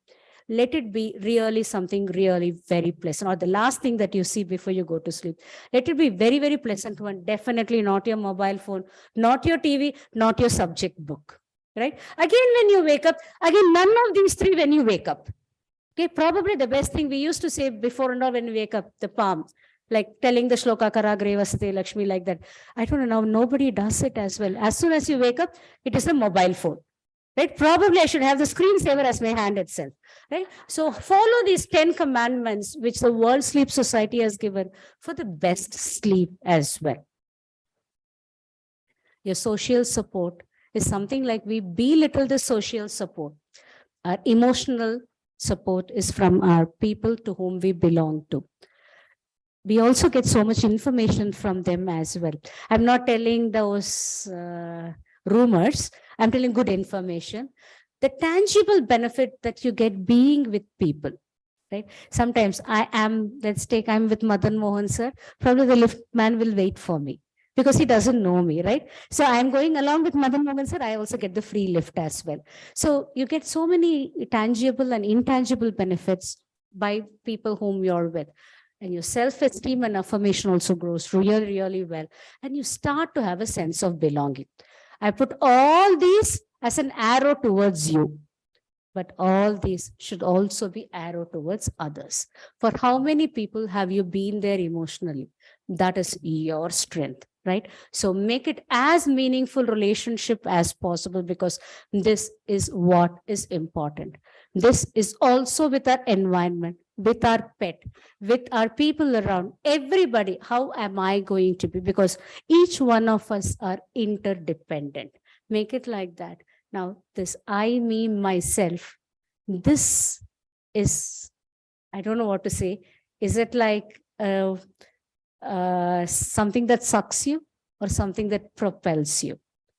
Speaker 5: let it be really something really very pleasant. Or the last thing that you see before you go to sleep, let it be very, very pleasant one. Definitely not your mobile phone, not your TV, not your subject book, right? Again, when you wake up, again, none of these three when you wake up. Okay, probably the best thing we used to say before and all when we wake up, the palm, like telling the shloka Karagre Vasate Lakshmi like that. I don't know, now nobody does it as well. As soon as you wake up, it is a mobile phone. Right? Probably I should have the screensaver as my hand itself. Right? So follow these 10 commandments, which the World Sleep Society has given for the best sleep as well. Your social support is something like we belittle the social support. Our emotional support is from our people to whom we belong to. We also get so much information from them as well. I'm not telling those rumors. I'm telling good information. The tangible benefit that you get being with people, right? Sometimes I'm with Madan Mohan sir. Probably the lift man will wait for me because he doesn't know me, right? So I'm going along with Madan Mohan sir. I also get the free lift as well. So you get so many tangible and intangible benefits by people whom you're with. And your self-esteem and affirmation also grows really, really well. And you start to have a sense of belonging. I put all these as an arrow towards you, but all these should also be arrow towards others. For how many people have you been there emotionally? That is your strength, right? So make it as meaningful relationship as possible, because this is what is important. This is also with our environment, with our pet, with our people around, everybody. How am I going to be? Because each one of us are interdependent. Make it like that. Now, this I, me, myself, this is, I don't know what to say. Is it like something that sucks you or something that propels you?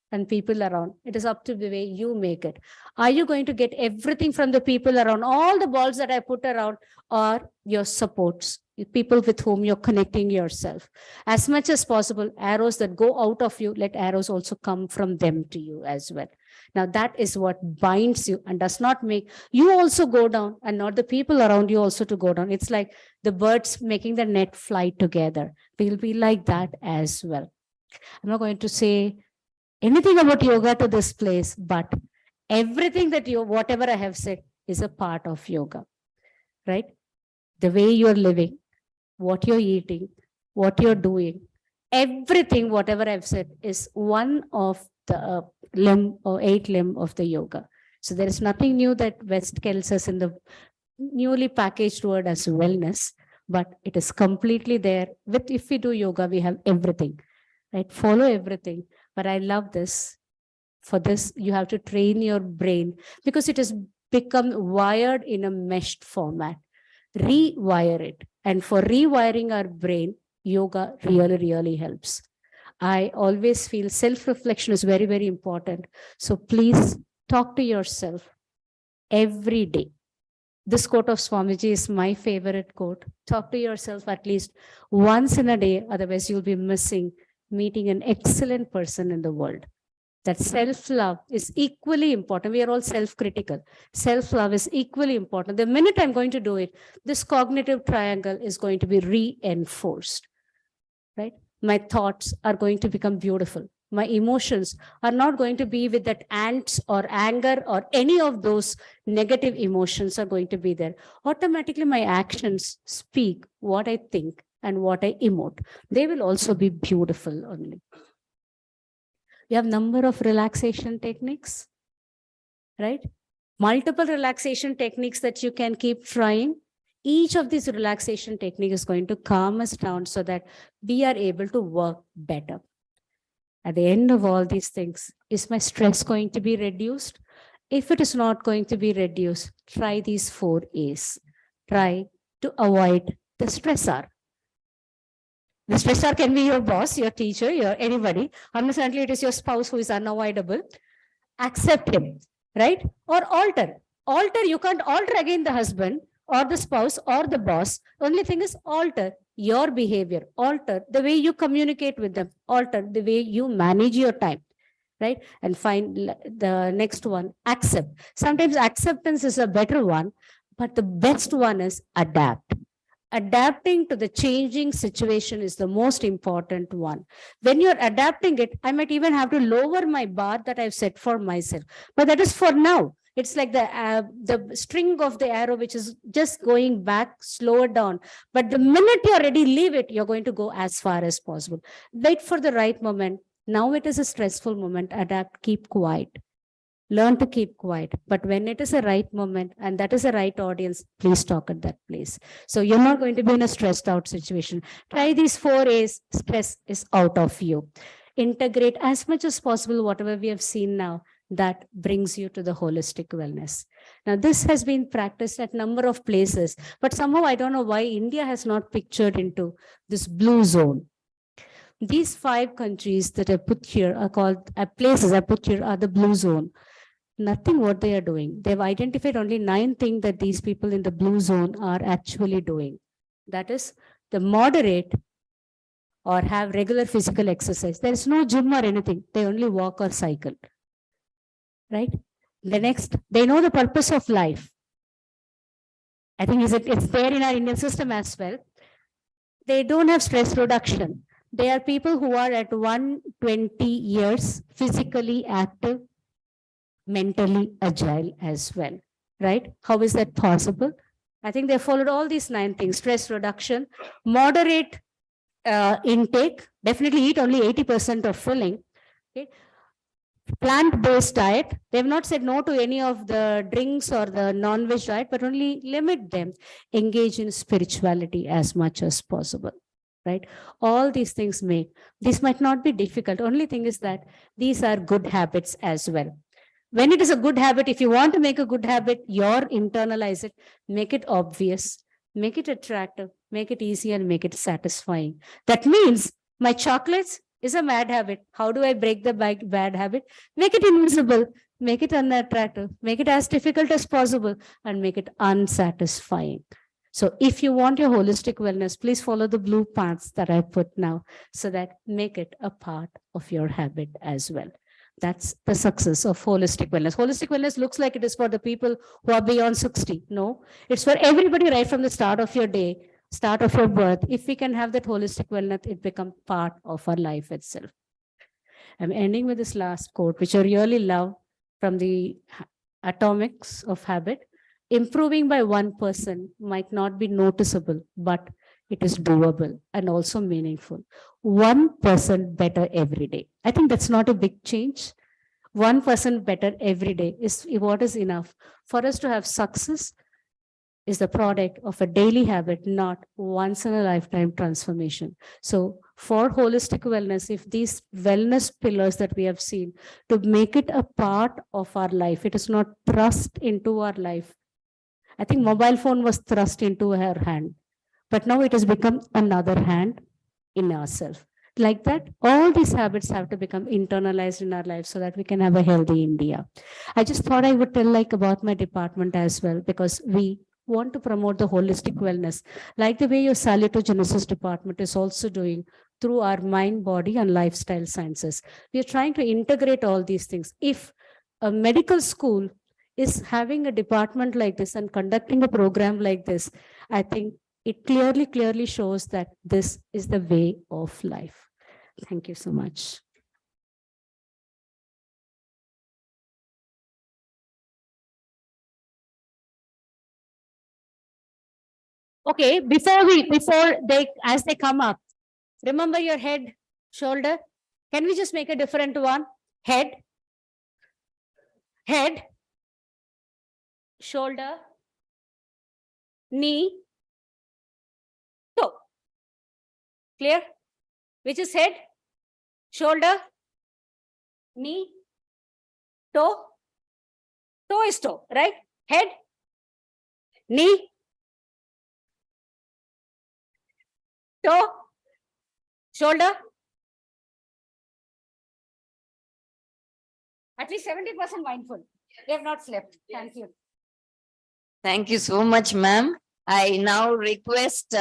Speaker 5: And people around, it is up to the way you make it. Are you going to get everything from the people around, all the balls that I put around, or your supports, people with whom you're connecting yourself? As much as possible, arrows that go out of you, let arrows also come from them to you as well. Now that is what binds you and does not make you also go down, and not the people around you also to go down. It's like the birds making the net fly together. We'll be like that as well. I'm not going to say anything about yoga to this place, but everything that whatever I have said is a part of yoga, right? The way you're living, what you're eating, what you're doing, everything, whatever I've said is one of the limb or 8 limb of the yoga. So there is nothing new that West tells us in the newly packaged word as wellness, but it is completely there. With if we do yoga, we have everything, right? Follow everything. But I love this. For this, you have to train your brain because it has become wired in a meshed format. Rewire it. And for rewiring our brain, yoga really, really helps. I always feel self-reflection is very, very important. So please talk to yourself every day. This quote of Swamiji is my favorite quote. Talk to yourself at least once in a day, otherwise you'll be missing meeting an excellent person in the world. That self-love is equally important. We are all self-critical. Self-love is equally important. The minute I'm going to do it, this cognitive triangle is going to be reinforced, right? My thoughts are going to become beautiful. My emotions are not going to be with that ants or anger or any of those negative emotions are going to be there. Automatically, my actions speak what I think and what I emote. They will also be beautiful only. We have number of relaxation techniques, right? Multiple relaxation techniques that you can keep trying. Each of these relaxation techniques is going to calm us down so that we are able to work better. At the end of all these things, is my stress going to be reduced? If it is not going to be reduced, try these 4 A's. Try to avoid the stressor. The stressor can be your boss, your teacher, your anybody. Unfortunately, it is your spouse who is unavoidable. Accept him, right? Or alter. Alter, you can't alter again the husband or the spouse or the boss. Only thing is alter your behavior, alter the way you communicate with them, alter the way you manage your time, right? And find the next one, accept. Sometimes acceptance is a better one, but the best one is adapt. Adapting to the changing situation is the most important one. When you're adapting it, I might even have to lower my bar that I've set for myself, but that is for now. It's like the string of the arrow, which is just going back, slow it down. But the minute you're ready, leave it, you're going to go as far as possible. Wait for the right moment. Now it is a stressful moment. Adapt, keep quiet. Learn to keep quiet. But when it is a right moment and that is a right audience, please talk at that place. So you're not going to be in a stressed out situation. Try these 4 A's. Stress is out of you. Integrate as much as possible whatever we have seen now. That brings you to the holistic wellness. Now, this has been practiced at a number of places, but somehow I don't know why India has not pictured into this blue zone. These 5 countries that are put here are called places I put here are the blue zone. Nothing what they are doing. They've identified only 9 things that these people in the blue zone are actually doing. That is the moderate or have regular physical exercise. There is no gym or anything. They only walk or cycle. Right? The next, they know the purpose of life. I think it's there in our Indian system as well. They don't have stress reduction. They are people who are at 120 years, physically active, mentally agile as well. Right? How is that possible? I think they followed all these 9 things: stress reduction, moderate intake, definitely eat only 80% of filling. Okay. Plant-based diet. They have not said no to any of the drinks or the non-veg diet, but only limit them. Engage in spirituality as much as possible, right? All these things this might not be difficult. Only thing is that these are good habits as well. When it is a good habit, if you want to make a good habit, internalize it, make it obvious, make it attractive, make it easy, and make it satisfying. That means my chocolates is a bad habit. How do I break the bad habit? Make it invisible, make it unattractive, make it as difficult as possible, and make it unsatisfying. So if you want your holistic wellness, please follow the blue paths that I put now, so that make it a part of your habit as well. That's the success of holistic wellness. Holistic wellness looks like it is for the people who are beyond 60. No, it's for everybody right from the start of your day, start of your birth. If we can have that holistic wellness, it becomes part of our life itself. I'm ending with this last quote, which I really love, from the Atomics of Habit. Improving by 1% might not be noticeable, but it is doable and also meaningful. 1% better every day. I think that's not a big change. 1% better every day is what is enough for us to have success. Is the product of a daily habit, not once in a lifetime transformation. So for holistic wellness, if these wellness pillars that we have seen, to make it a part of our life, it is not thrust into our life. I think mobile phone was thrust into her hand, but now it has become another hand in ourselves. Like that, all these habits have to become internalized in our lives so that we can have a healthy India. I just thought I would tell about my department as well, because we want to promote the holistic wellness, like the way your salutogenesis department is also doing through our mind, body, and lifestyle sciences. We are trying to integrate all these things. If a medical school is having a department like this and conducting a program like this, I think it clearly shows that this is the way of life. Thank you so much. Okay, as they come up, remember your head, shoulder. Can we just make a different one? Head, shoulder, knee, toe. Clear? Which is head, shoulder, knee, toe. Toe is toe, right? Head, knee, toe, shoulder. At least 70% mindful. They have not slept. Thank you.
Speaker 1: Thank you so much, ma'am. I now request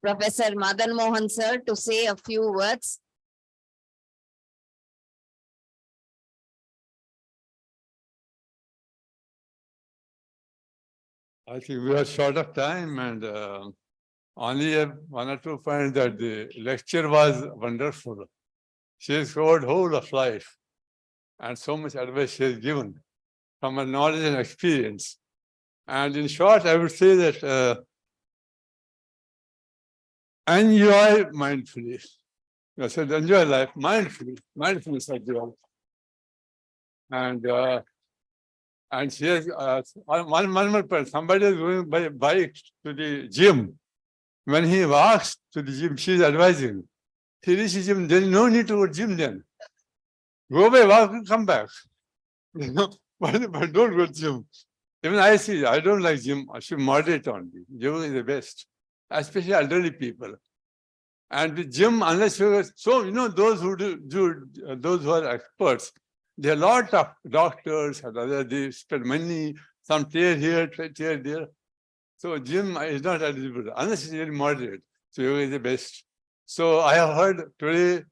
Speaker 1: Professor Madan Mohan sir to say a few words.
Speaker 6: I think we are short of time and only have 1 or 2 points that the lecture was wonderful. She has covered whole of life and so much advice she has given from her knowledge and experience. And in short, I would say that enjoy mindfully. I said enjoy life mindfully, mindfulness of the and she has one more point. Somebody is going by bike to the gym. When he walks to the gym, she is advising. He reaches gym, there is no need to go to gym then. Go by walk and come back. You know, but don't go to gym. Even I see, I don't like gym. I should moderate only. Yoga is the best, especially elderly people. And the gym, unless you so those who those who are experts, there are a lot of doctors and others, they spend money, some tear here, tear there. So gym is not eligible unless it's very moderate. So yoga is the best. So I have heard today,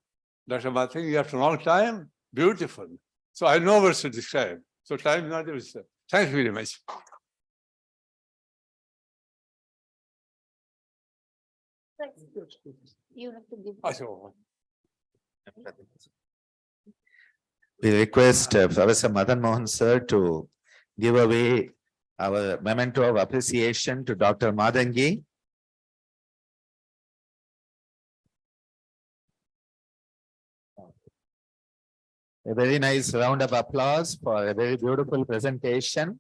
Speaker 6: Dr. Mathangi, after a long time, beautiful. So I know what to describe. So time is not able to. Thank you very much.
Speaker 5: You have to give.
Speaker 2: We request Professor Madan Mohan sir to give away our memento of appreciation to Dr. Mathangi. A very nice round of applause for a very beautiful presentation.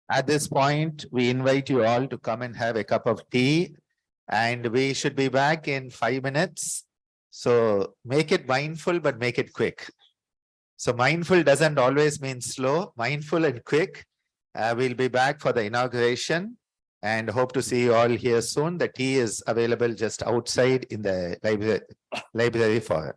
Speaker 2: At this point, we invite you all to come and have a cup of tea, and we should be back in 5 minutes. So make it mindful, but make it quick. So mindful doesn't always mean slow, mindful and quick. We'll be back for the inauguration and hope to see you all here soon. The tea is available just outside in the library for